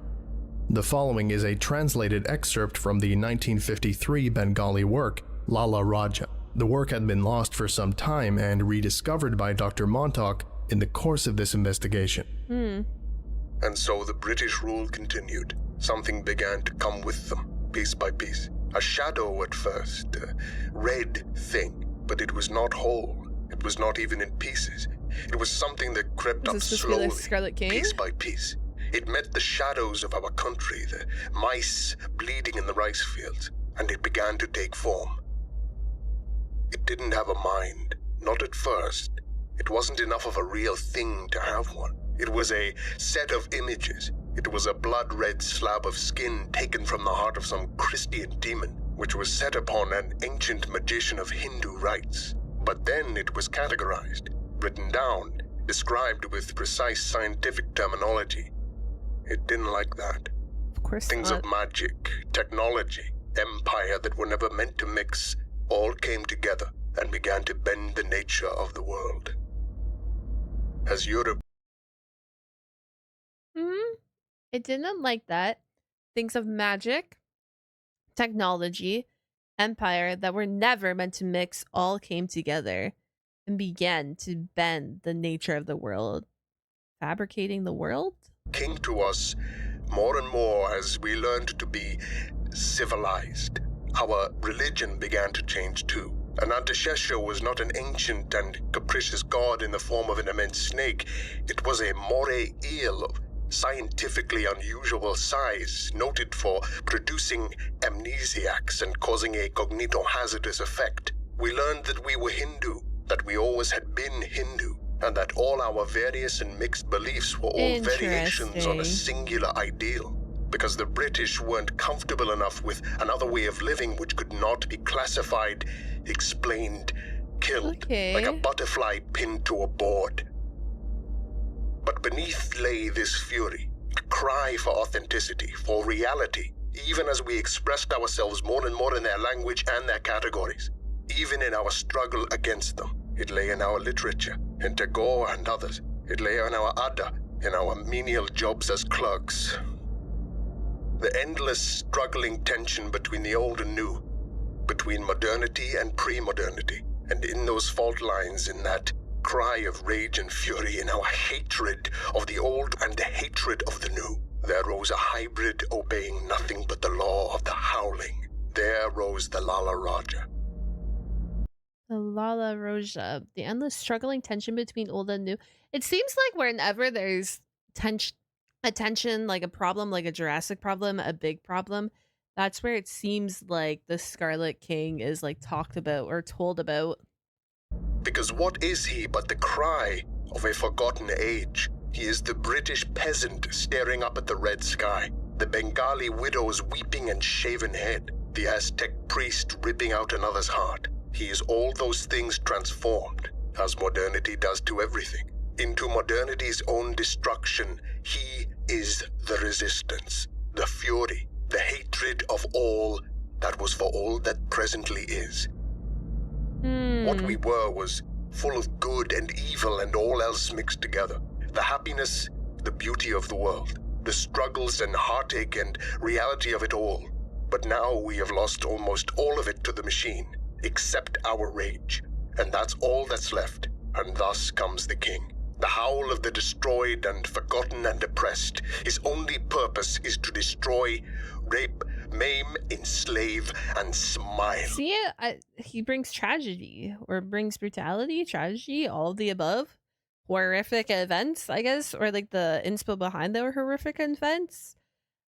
The following is a translated excerpt from the 1953 Bengali work, Lala Raja. The work had been lost for some time and rediscovered by Dr. Montauk in the course of this investigation. And so the British rule continued. Something began to come with them, piece by piece. A shadow at first, a red thing, but it was not whole. It was not even in pieces. It was something that crept up slowly, Scarlet King? piece by piece. It met the shadows of our country, the mice bleeding in the rice fields, and it began to take form. It didn't have a mind, not at first. It wasn't enough of a real thing to have one. It was a set of images. It was a blood-red slab of skin taken from the heart of some Christian demon, which was set upon an ancient magician of Hindu rites. But then it was categorized, written down, described with precise scientific terminology. It didn't like that. Of course Things not. of magic, technology, empire that were never meant to mix, all came together and began to bend the nature of the world. As Europe... It didn't like that. Things of magic, technology, empire that were never meant to mix all came together and began to bend the nature of the world. Fabricating the world? came to us more and more as we learned to be civilized. Our religion began to change too. Anantashesha was not an ancient and capricious god in the form of an immense snake. It was a moray eel of scientifically unusual size, noted for producing amnesiacs and causing a cognitohazardous effect. We learned that we were Hindu, that we always had been Hindu, and that all our various and mixed beliefs were all variations on a singular ideal. Because the British weren't comfortable enough with another way of living which could not be classified, explained, killed, like a butterfly pinned to a board. But beneath lay this fury, a cry for authenticity, for reality, even as we expressed ourselves more and more in their language and their categories. Even in our struggle against them, it lay in our literature, in Tagore and others. It lay in our Adda, in our menial jobs as clerks. The endless struggling tension between the old and new, between modernity and pre-modernity, and in those fault lines, in that cry of rage and fury, in our hatred of the old and the hatred of the new, there rose a hybrid obeying nothing but the law of the howling. There rose the Lala Raja. The Lala Raja, the endless struggling tension between old and new. It seems like whenever there's a tension, like a problem, like a Jurassic problem, a big problem, that's where it seems like the Scarlet King is like talked about or told about. Because what is he but the cry of a forgotten age, He is the British peasant staring up at the red sky, the Bengali widow's weeping and shaven head, the Aztec priest ripping out another's heart. He is all those things transformed, as modernity does to everything, into modernity's own destruction. He is the resistance, the fury, the hatred of all that was for all that presently is. What we were was full of good and evil and all else mixed together. The happiness, the beauty of the world, the struggles and heartache and reality of it all. But now we have lost almost all of it to the machine, except our rage. And that's all that's left. And thus comes the king. The howl of the destroyed and forgotten and oppressed. His only purpose is to destroy, rape, maim, enslave, and smile. See, he brings tragedy, or brings brutality, tragedy, all of the above. Horrific events, I guess, or like the inspo behind the horrific events.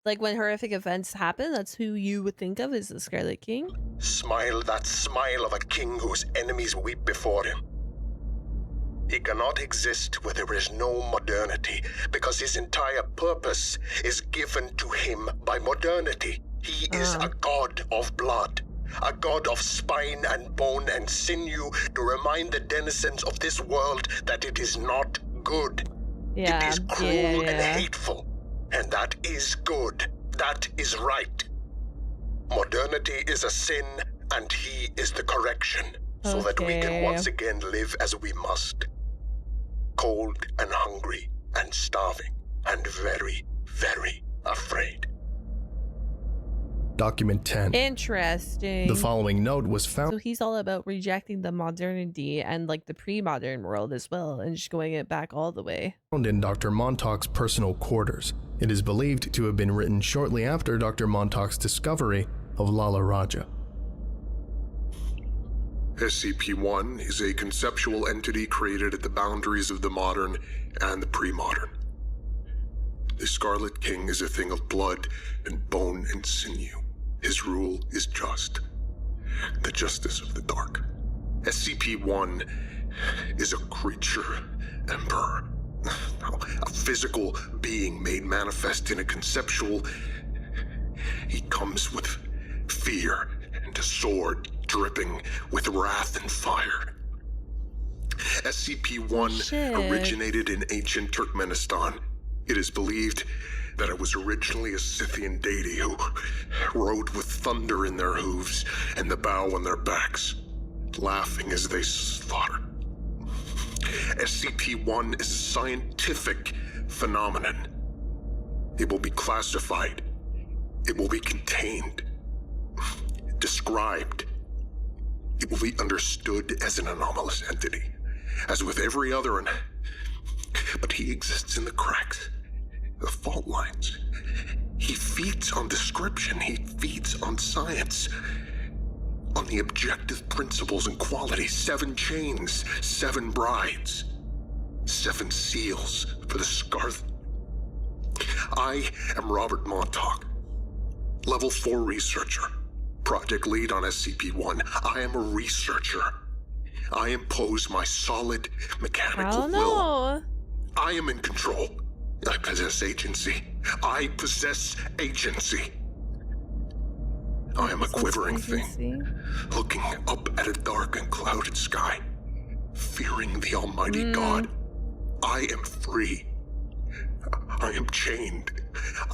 Like when horrific events happen, that's who you would think of as the Scarlet King. Smile, that smile of a king whose enemies weep before him. He cannot exist where there is no modernity, because his entire purpose is given to him by modernity. He is a god of blood, a god of spine and bone and sinew, to remind the denizens of this world that it is not good. Yeah, it is cruel and hateful, and that is good. That is right. Modernity is a sin, and he is the correction, so that we can once again live as we must. Cold and hungry and starving and very, very afraid. Document 10. Interesting. The following note was found. So he's all about rejecting the modernity and like the pre-modern world as well, and just going it back all the way. Found in Dr. Montauk's personal quarters. It is believed to have been written shortly after Dr. Montauk's discovery of Lala Raja. SCP-1 is a conceptual entity created at the boundaries of the modern and the pre-modern. The Scarlet King is a thing of blood and bone and sinew. His rule is just. The justice of the dark. SCP-1 is a creature, emperor. A physical being made manifest in a conceptual. He comes with fear and a sword dripping with wrath and fire. SCP-1 originated in ancient Turkmenistan. It is believed that it was originally a Scythian deity who rode with thunder in their hooves and the bow on their backs, laughing as they slaughter. SCP-1 is a scientific phenomenon. It will be classified. It will be contained. Described. It will be understood as an anomalous entity, as with every other, but he exists in the cracks, the fault lines. He feeds on description. He feeds on science, on the objective principles and qualities. 7 chains, 7 brides, 7 seals for the Scarlet. I am Robert Montauk, Level 4 researcher, project lead on SCP-1. I am a researcher. I impose my solid mechanical will. I am in control. I possess agency. I possess agency. I am a quivering thing, looking up at a dark and clouded sky, fearing the Almighty God. I am free. I am chained.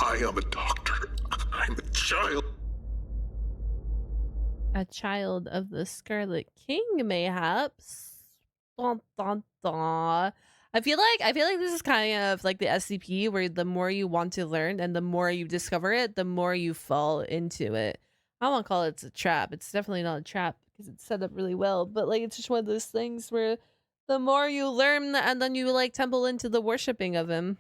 I am a doctor. I am a child. A child of the Scarlet King, mayhaps. Dun, dun, dun. I feel like this is kind of like the SCP, where the more you want to learn and the more you discover it, the more you fall into it. I don't want to call it a trap. It's definitely not a trap because it's set up really well, but like it's just one of those things where the more you learn and then you like temple into the worshipping of him.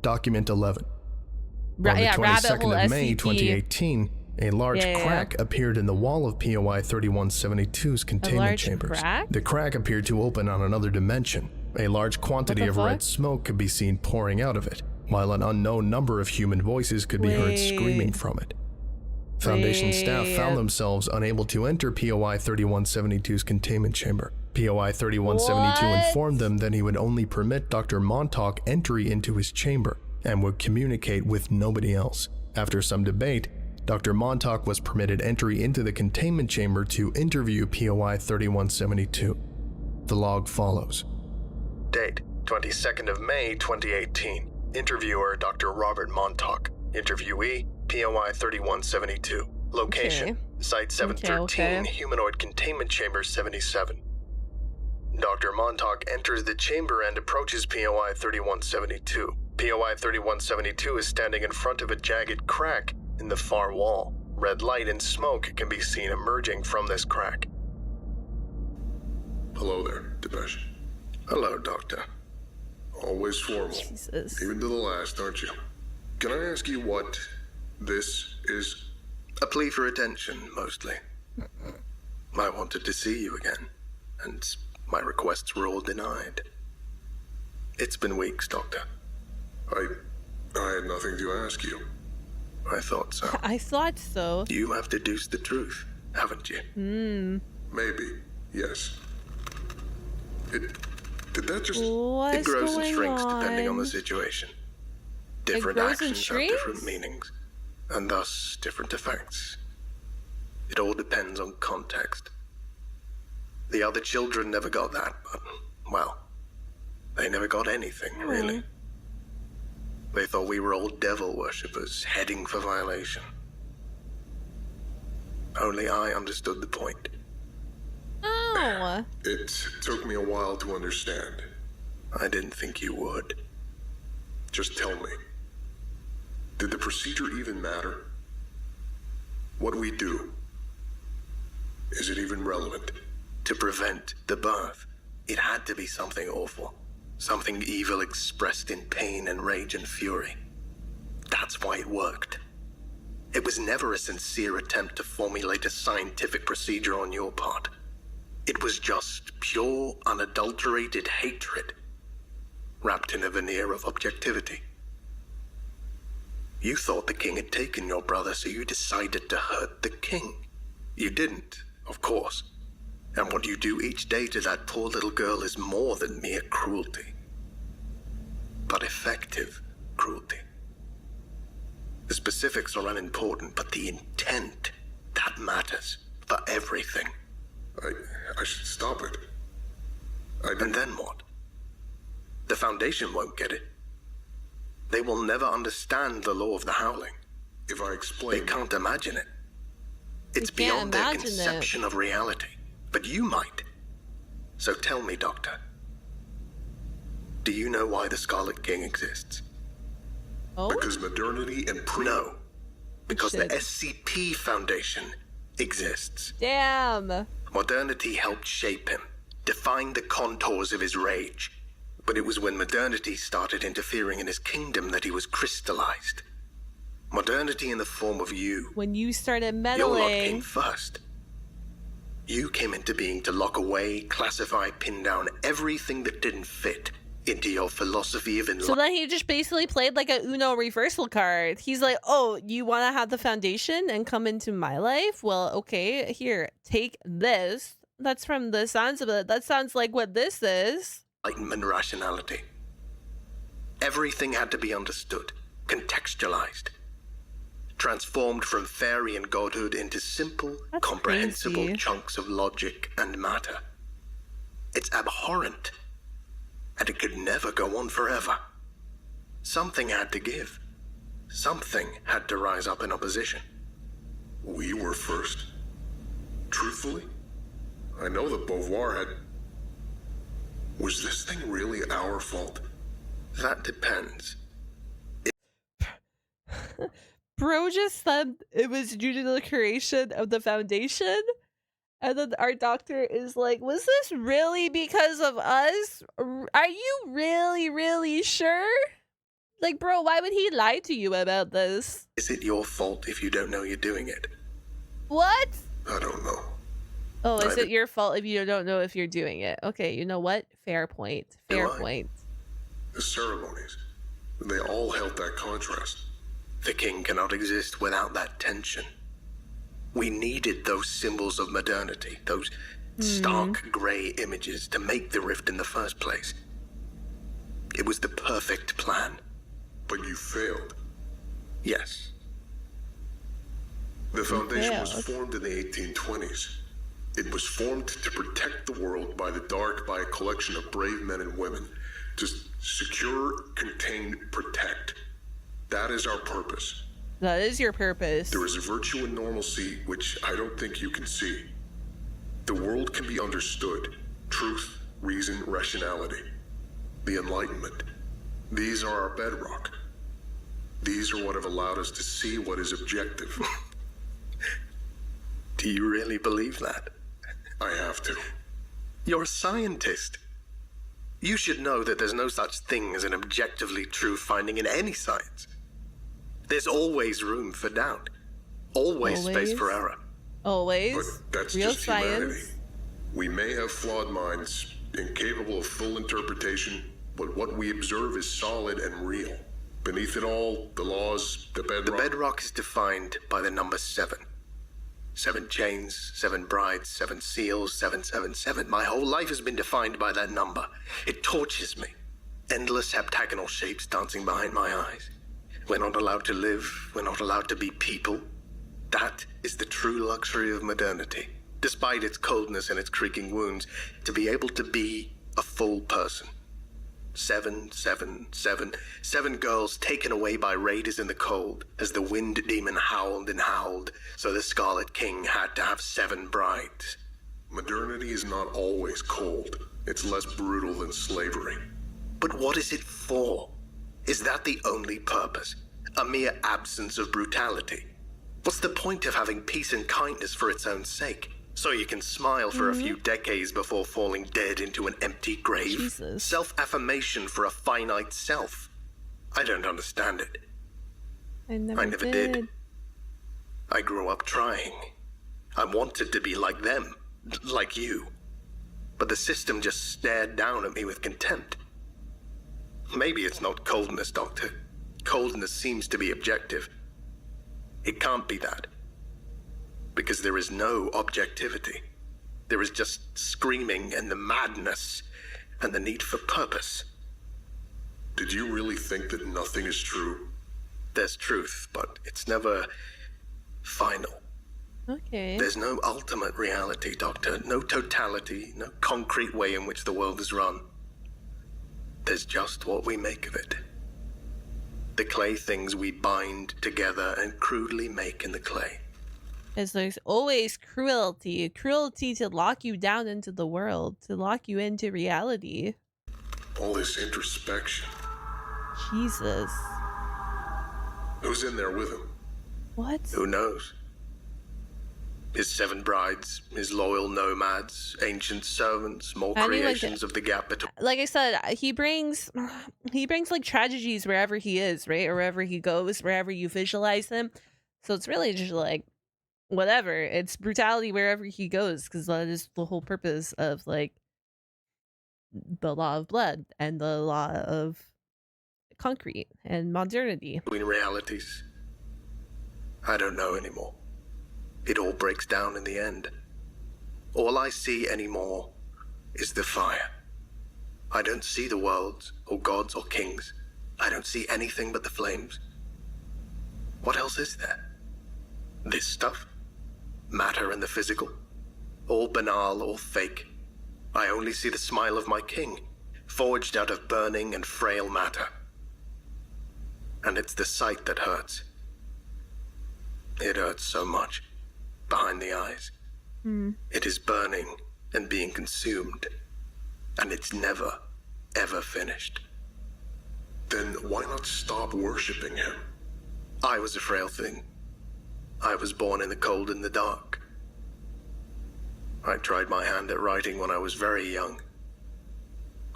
Document 11. On the 22nd of May 2018, a large crack appeared in the wall of POI 3172's containment chambers. The crack appeared to open on another dimension. A large quantity of red smoke could be seen pouring out of it, while an unknown number of human voices could be heard screaming from it. Foundation staff found themselves unable to enter POI 3172's containment chamber. POI 3172 informed them that he would only permit Dr. Montauk entry into his chamber and would communicate with nobody else. After some debate, Dr. Montauk was permitted entry into the containment chamber to interview POI 3172. The log follows. Date, 22nd of May 2018. Interviewer, Dr. Robert Montauk. Interviewee, POI 3172. Location, Site 713, Humanoid Containment Chamber 77. Dr. Montauk enters the chamber and approaches POI 3172. POI 3172 is standing in front of a jagged crack in the far wall. Red light and smoke can be seen emerging from this crack. Hello there, Depeche. Hello, Doctor. Always formal. Jesus. Even to the last, aren't you? Can I ask you what this is? A plea for attention, mostly. I wanted to see you again, and my requests were all denied. It's been weeks, Doctor. I had nothing to ask you. I thought so. I thought so. You have deduced the truth, haven't you? Maybe, yes. Did that just... It grows and shrinks on? depending on the situation. Different grows and actions have shrinks? different meanings, and thus different effects. It all depends on context. The other children never got that, but, well, they never got anything, really. They thought we were all devil worshippers heading for violation. Only I understood the point. Oh. It took me a while to understand. I didn't think you would. Just tell me. Did the procedure even matter? What we do, is it even relevant? To prevent the birth, it had to be something awful. Something evil expressed in pain and rage and fury. That's why it worked. It was never a sincere attempt to formulate a scientific procedure on your part. It was just pure, unadulterated hatred, wrapped in a veneer of objectivity. You thought the king had taken your brother, so you decided to hurt the king. You didn't, of course. And what you do each day to that poor little girl is more than mere cruelty, but effective cruelty. The specifics are unimportant, but the intent, that matters for everything. I should stop it. And then what? The Foundation won't get it. They will never understand the law of the Howling. If I explain... They can't imagine it. It's beyond their conception of reality. But you might. So tell me, Doctor. Do you know why the Scarlet King exists? Oh? Because modernity and No. Because the SCP Foundation exists. Damn. Modernity helped shape him, define the contours of his rage. But it was when modernity started interfering in his kingdom that he was crystallized. Modernity in the form of you. When you started meddling. Your lot came first. You came into being to lock away, classify, pin down everything that didn't fit into your philosophy of enlightenment. So then he just basically played like a Uno reversal card. He's like, oh, you want to have the Foundation and come into my life? Well, okay, here, take this. That's from the sounds of it. That sounds like what this is. Enlightenment rationality. Everything had to be understood, contextualized. Transformed from fairy and godhood into simple, comprehensible crazy chunks of logic and matter. It's abhorrent, and it could never go on forever. Something had to give. Something had to rise up in opposition. We were first. Truthfully, I know that Beauvoir had... Was this thing really our fault? That depends. Bro just said it was due to the creation of the Foundation, and then our doctor is like, was this really because of us? Are you really sure? Like, bro, why would he lie to you about this? Is it your fault if you don't know you're doing it? What? I don't know. Oh, is it your fault if you don't know if you're doing it? Okay, you know what? Fair point. Fair point. The ceremonies, they all held that contrast. The king cannot exist without that tension. We needed those symbols of modernity, those stark grey images to make the rift in the first place. It was the perfect plan. But you failed. Yes. The Foundation was formed in the 1820s. It was formed to protect the world by the dark by a collection of brave men and women. To secure, contain, protect. That is our purpose. That is your purpose. There is a virtue in normalcy which I don't think you can see. The world can be understood. Truth, reason, rationality. The Enlightenment. These are our bedrock. These are what have allowed us to see what is objective. Do you really believe that? I have to. You're a scientist. You should know that there's no such thing as an objectively true finding in any science. There's always room for doubt. Always space for error. Always. But that's Real just science. humanity. We may have flawed minds, incapable of full interpretation, but what we observe is solid and real. Beneath it all, the laws, the bedrock... The bedrock is defined by the number 7. 7 chains, 7 brides, 7 seals, 777. My whole life has been defined by that number. It tortures me. Endless heptagonal shapes dancing behind my eyes. We're not allowed to live. We're not allowed to be people. That is the true luxury of modernity. Despite its coldness and its creaking wounds, to be able to be a full person. 777. 7 girls taken away by raiders in the cold, as the wind demon howled and howled, so the Scarlet King had to have 7 brides. Modernity is not always cold. It's less brutal than slavery. But what is it for? Is that the only purpose? A mere absence of brutality? What's the point of having peace and kindness for its own sake? So you can smile for a few decades before falling dead into an empty grave? Jesus. Self-affirmation for a finite self? I don't understand it. I never did. I grew up trying. I wanted to be like them, like you. But the system just stared down at me with contempt. Maybe it's not coldness, Doctor. Coldness seems to be objective. It can't be that. Because there is no objectivity. There is just screaming and the madness and the need for purpose. Did you really think that nothing is true? There's truth, but it's never final. Okay. There's no ultimate reality, Doctor. No totality, no concrete way in which the world is run. There's just what we make of it. The clay things we bind together and crudely make in the clay. As there's always cruelty to lock you down into the world, to lock you into reality. All this introspection. Jesus. Who's in there with him? What? Who knows? His 7 brides, his loyal nomads, ancient servants, more creations of the gap between. Like I said, he brings like tragedies wherever he is, right? Or wherever he goes, wherever you visualize him. So it's really just like, whatever. It's brutality wherever he goes, because that is the whole purpose of like the law of blood and the law of concrete and modernity. Between realities. I don't know anymore. It all breaks down in the end. All I see anymore is the fire. I don't see the worlds, or gods, or kings. I don't see anything but the flames. What else is there? This stuff? Matter and the physical? All banal, all fake. I only see the smile of my king, forged out of burning and frail matter. And it's the sight that hurts. It hurts so much. Behind the eyes. It is burning and being consumed. And it's never, ever finished. Then why not stop worshipping him? I was a frail thing. I was born in the cold and the dark. I tried my hand at writing when I was very young.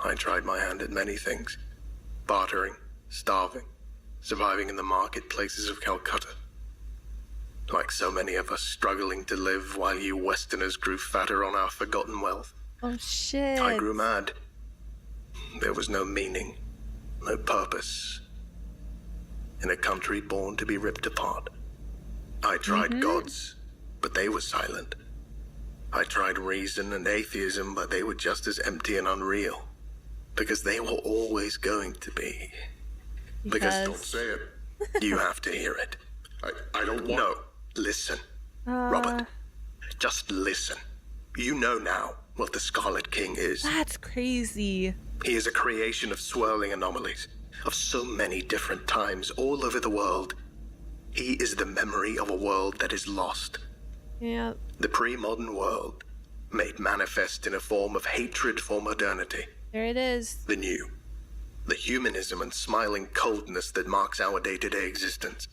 I tried my hand at many things. Bartering, starving, surviving in the marketplaces of Calcutta. Like so many of us struggling to live while you Westerners grew fatter on our forgotten wealth. Oh shit. I grew mad. There was no meaning, no purpose. In a country born to be ripped apart. I tried gods, but they were silent. I tried reason and atheism, but they were just as empty and unreal. Because they were always going to be. Because Don't say it. you have to hear it. I don't want... No, listen. Robert, just listen. You know now what the Scarlet King is. That's crazy. He is a creation of swirling anomalies, of so many different times all over the world. He is the memory of a world that is lost. Yeah. The pre-modern world, made manifest in a form of hatred for modernity. There it is. The new. The humanism and smiling coldness that marks our day-to-day existence.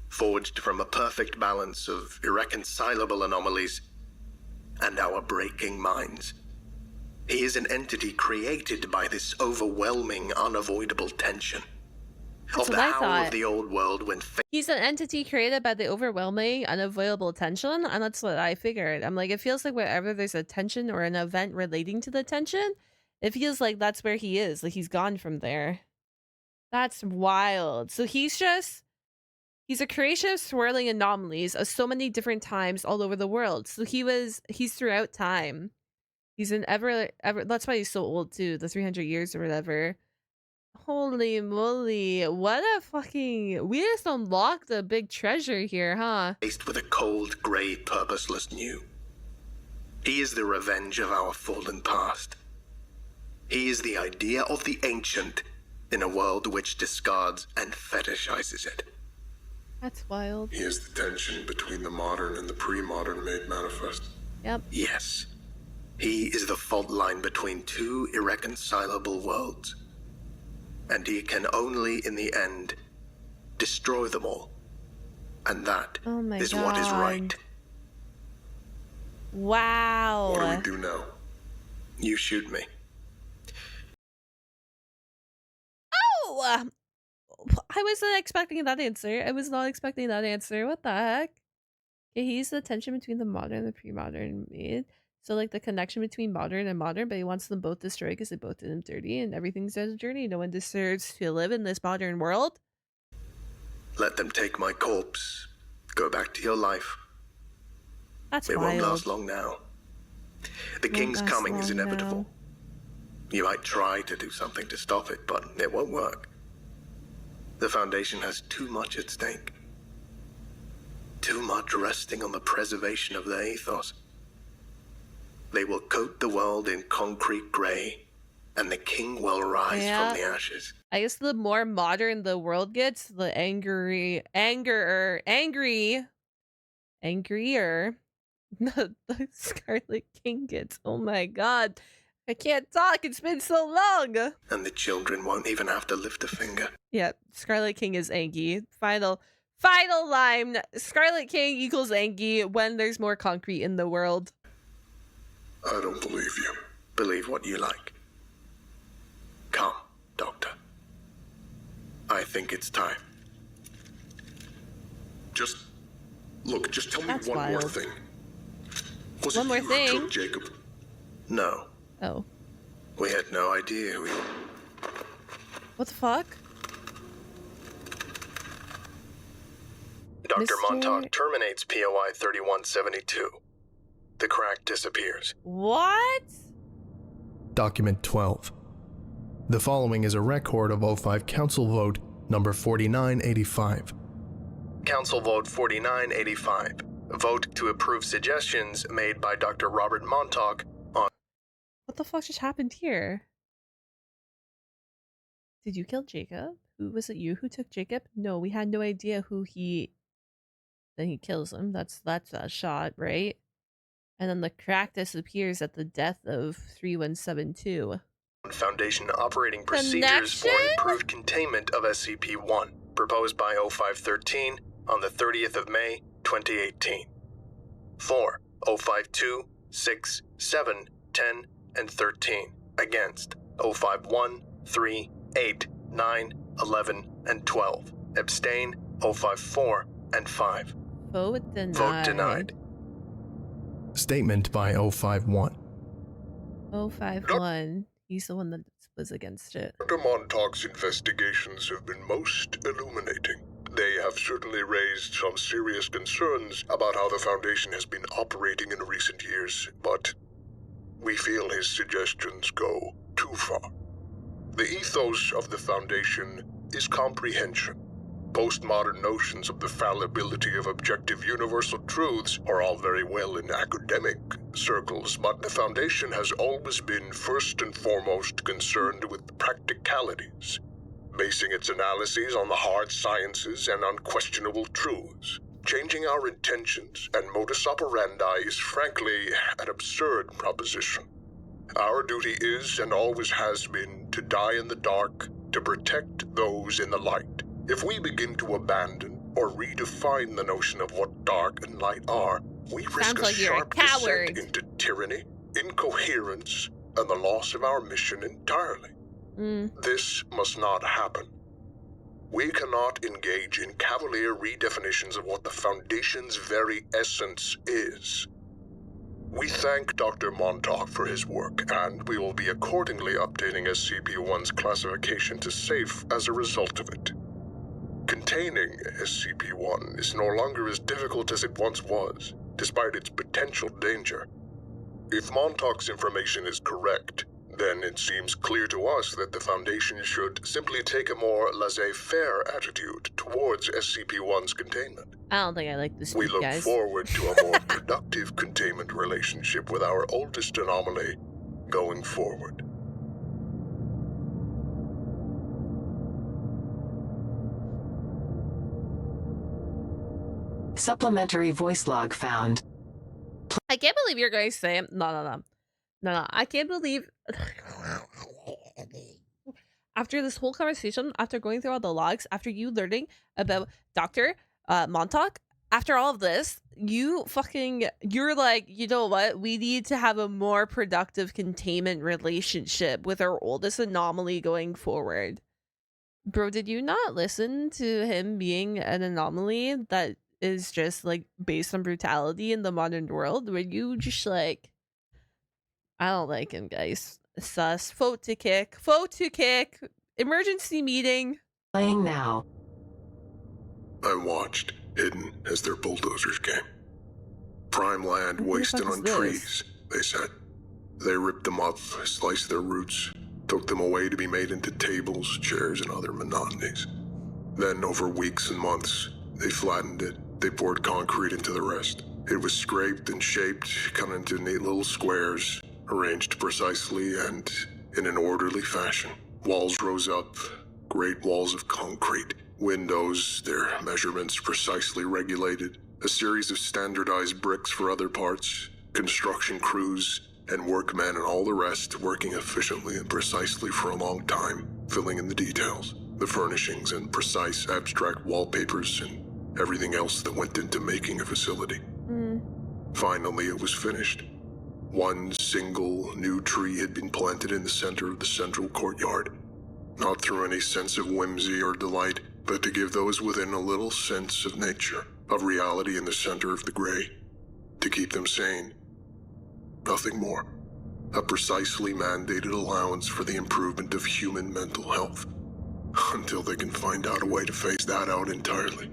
Forged from a perfect balance of irreconcilable anomalies and our breaking minds. He is an entity created by this overwhelming, unavoidable tension. That's of the what I howl thought. of the old world when He's an entity created by the overwhelming, unavoidable tension, and that's what I figured. I'm like, it feels like wherever there's a tension or an event relating to the tension, it feels like that's where he is. Like he's gone from there. That's wild. So he's a creation of swirling anomalies of so many different times all over the world. So he's throughout time. He's an ever, that's why he's so old too, the 300 years or whatever. Holy moly, what a fucking... We just unlocked a big treasure here, huh? faced with a cold, grey, purposeless new. He is the revenge of our fallen past. He is the idea of the ancient in a world which discards and fetishizes it. That's wild. He is the tension between the modern and the pre-modern made manifest. Yep. Yes, he is the fault line between two irreconcilable worlds. And he can only, in the end, destroy them all. And that Oh my is what is God. right. Wow. What do we do now? You shoot me. Oh! I wasn't expecting that answer. I was not expecting that answer. What the heck? Okay, he's the tension between the modern and the pre-modern made. So like the connection between modern and modern, but he wants them both destroyed because they both did him dirty and everything's a journey. No one deserves to live in this modern world. Let them take my corpse. Go back to your life. That's It wild. won't last long now. The Won't king's last coming is long inevitable. now. You might try to do something to stop it, but it won't work. The Foundation has too much at stake. Too much resting on the preservation of their ethos. They will coat the world in concrete grey, and the king will rise Yeah. from the ashes. I guess the more modern the world gets, the angrier the Scarlet King gets. Oh my god. I can't talk. It's been so long. And the children won't even have to lift a finger. Yeah, Scarlet King is Angie. Final line. Scarlet King equals Angie when there's more concrete in the world. I don't believe you. Believe what you like. Come, Doctor. I think it's time. Just tell me That's one more wild. thing. Was One it more you who thing? took Jacob? No, Oh. we had no idea who he was. What the fuck? Dr. Mr. Montauk terminates POI 3172. The crack disappears. What? Document 12. The following is a record of O5 Council Vote number 4985. Council Vote 4985. Vote to approve suggestions made by Dr. Robert Montauk on... What the fuck just happened here? Did you kill Jacob? Was it you who took Jacob? No, we had no idea who he... Then he kills him. That's a shot, right? And then the crack disappears at the death of 3172. Foundation operating procedures for Connection? improved containment of SCP-1, proposed by O513 on the 30th of May, 2018. 4. O52, 6, 7, 10, and 13. Against O51, 3, 8, 9, 11, and 12. Abstain O54 and 5. Vote denied. Vote denied. Statement by 051. 051. He's the one that was against it. Dr. Montauk's investigations have been most illuminating. They have certainly raised some serious concerns about how the Foundation has been operating in recent years, but we feel his suggestions go too far. The ethos of the Foundation is comprehension. Postmodern notions of the fallibility of objective universal truths are all very well in academic circles, but the Foundation has always been first and foremost concerned with practicalities, basing its analyses on the hard sciences and unquestionable truths. Changing our intentions and modus operandi is frankly an absurd proposition. Our duty is and always has been to die in the dark, to protect those in the light. If we begin to abandon or redefine the notion of what dark and light are, we risk a sharp descent into tyranny, incoherence, and the loss of our mission entirely. This must not happen. We cannot engage in cavalier redefinitions of what the Foundation's very essence is. We thank Dr. Montauk for his work, and we will be accordingly updating SCP-1's classification to safe as a result of it. Containing SCP-1 is no longer as difficult as it once was, despite its potential danger. If Montauk's information is correct, then it seems clear to us that the Foundation should simply take a more laissez-faire attitude towards SCP-1's containment. I don't think I like this. We look forward to a more productive containment relationship with our oldest anomaly going forward. Supplementary voice log found. I can't believe you're going to say no. I can't believe after this whole conversation, after going through all the logs, after you learning about Dr. Montauk, after all of this, you're like, you know what? We need to have a more productive containment relationship with our oldest anomaly going forward. Bro, did you not listen to him being an anomaly that is just like based on brutality in the modern world? Were you just like, I don't like him, guys. Sus. Vote to kick. Emergency meeting. Playing now. I watched, hidden as their bulldozers came. Prime land wasted on trees, they said. They ripped them up, sliced their roots, took them away to be made into tables, chairs, and other monotonies. Then, over weeks and months, they flattened it. They poured concrete into the rest. It was scraped and shaped, cut into neat little squares, arranged precisely and in an orderly fashion. Walls rose up, great walls of concrete. Windows, their measurements precisely regulated. A series of standardized bricks for other parts. Construction crews and workmen and all the rest working efficiently and precisely for a long time, filling in the details. The furnishings and precise abstract wallpapers and everything else that went into making a facility. Finally, it was finished. One single new tree had been planted in the center of the central courtyard, not through any sense of whimsy or delight, but to give those within a little sense of nature, of reality in the center of the gray, to keep them sane. Nothing more. A precisely mandated allowance for the improvement of human mental health, until they can find out a way to phase that out entirely.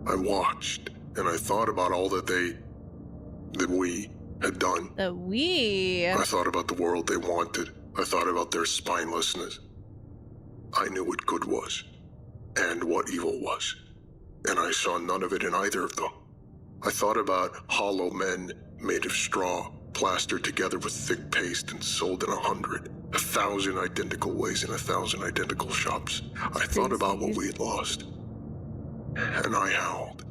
I watched, and I thought about all that we had done. I thought about the world they wanted. I thought about their spinelessness. I knew what good was, and what evil was, and I saw none of it in either of them. I thought about hollow men made of straw, plastered together with thick paste and sold in 1,000 identical ways in 1,000 identical shops. I thought about what we had lost, and I howled.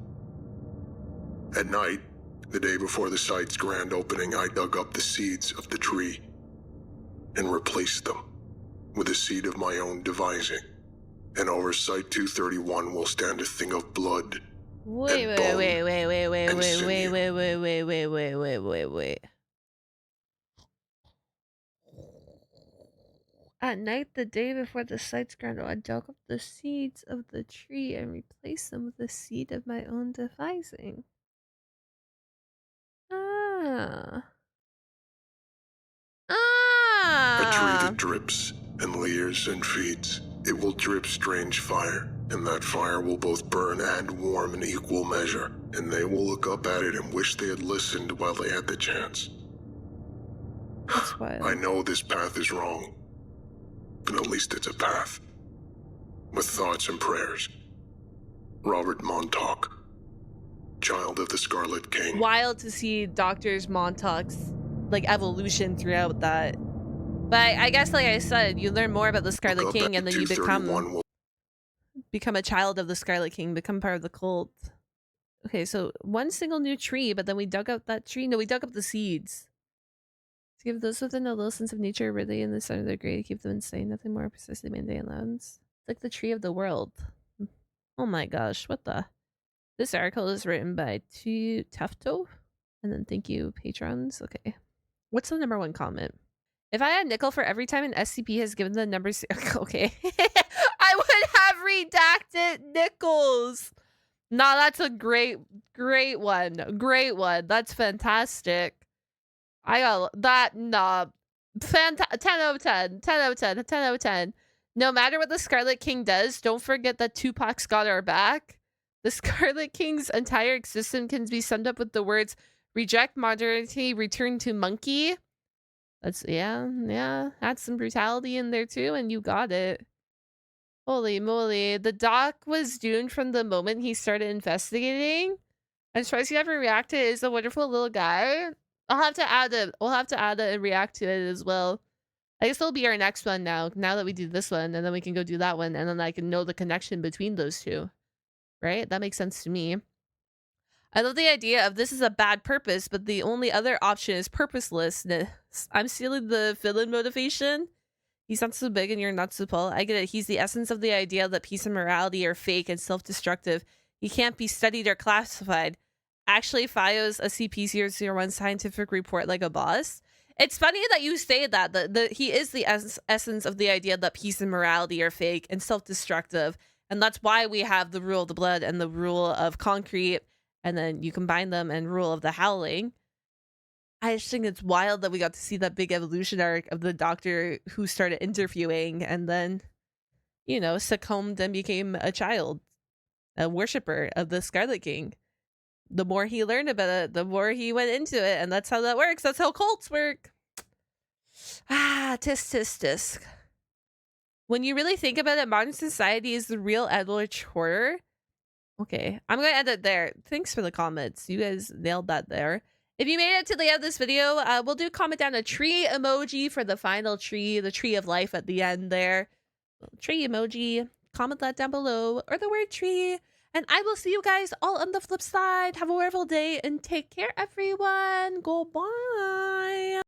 At night, the day before the site's grand opening, I dug up the seeds of the tree and replaced them with a seed of my own devising. And over Site 231 will stand a thing of blood. Wait. At night, the day before the site's grand opening, I dug up the seeds of the tree and replaced them with a seed of my own devising. A tree that drips and leers and feeds, It will drip strange fire, and that fire will both burn and warm in equal measure, and they will look up at it and wish they had listened while they had the chance. That's wild. I know this path is wrong, but at least it's a path. With thoughts and prayers. Robert Montauk, child of the Scarlet King. Wild to see Dr. Montauk's like evolution throughout that. But I guess, like I said, you learn more about the Scarlet King, and then you become a child of the Scarlet King, become part of the cult. Okay, so one single new tree, but then we dug up that tree. No, we dug up the seeds. To give those within a little sense of nature, really in the center of their grade, keep them insane. Nothing more precisely mundane lands. It's like the tree of the world. Oh my gosh, what the? This article is written by Tufto. And then thank you, patrons. Okay. What's the #1 comment? If I had nickel for every time an SCP has given the numbers... Okay. I would have redacted nickels. Nah, that's a great one. Great one. That's fantastic. I got that. Nah. 10 out of 10. 10 out of 10. 10 out of 10. No matter what the Scarlet King does, don't forget that Tupac's got our back. The Scarlet King's entire existence can be summed up with the words, reject modernity, return to monkey. That's, yeah. Had some brutality in there too, and you got it. Holy moly. The doc was doomed from the moment he started investigating. I'm surprised he never reacted. He's a wonderful little guy. I'll have to add it. We'll have to add it and react to it as well. I guess it'll be our next one now that we do this one, and then we can go do that one, and then I can know the connection between those two. Right? That makes sense to me. I love the idea of this is a bad purpose, but the only other option is purposelessness. I'm stealing the villain motivation. He's not so big and you're not so tall. I get it. He's the essence of the idea that peace and morality are fake and self-destructive. He can't be studied or classified. Actually follows a SCP-001 scientific report like a boss. It's funny that you say that he is the essence of the idea that peace and morality are fake and self-destructive. And that's why we have the rule of the blood and the rule of concrete. And then you combine them and rule of the howling. I just think it's wild that we got to see that big evolution arc of the doctor who started interviewing and then, you know, succumbed and became a child, a worshiper of the Scarlet King. The more he learned about it, the more he went into it. And that's how that works. That's how cults work. Tisk. When you really think about it, modern society is the real Eldritch horror. Okay, I'm going to end it there. Thanks for the comments. You guys nailed that there. If you made it to the end of this video, we'll do comment down a tree emoji for the final tree, the tree of life at the end there. Tree emoji. Comment that down below, or the word tree. And I will see you guys all on the flip side. Have a wonderful day and take care, everyone. Goodbye.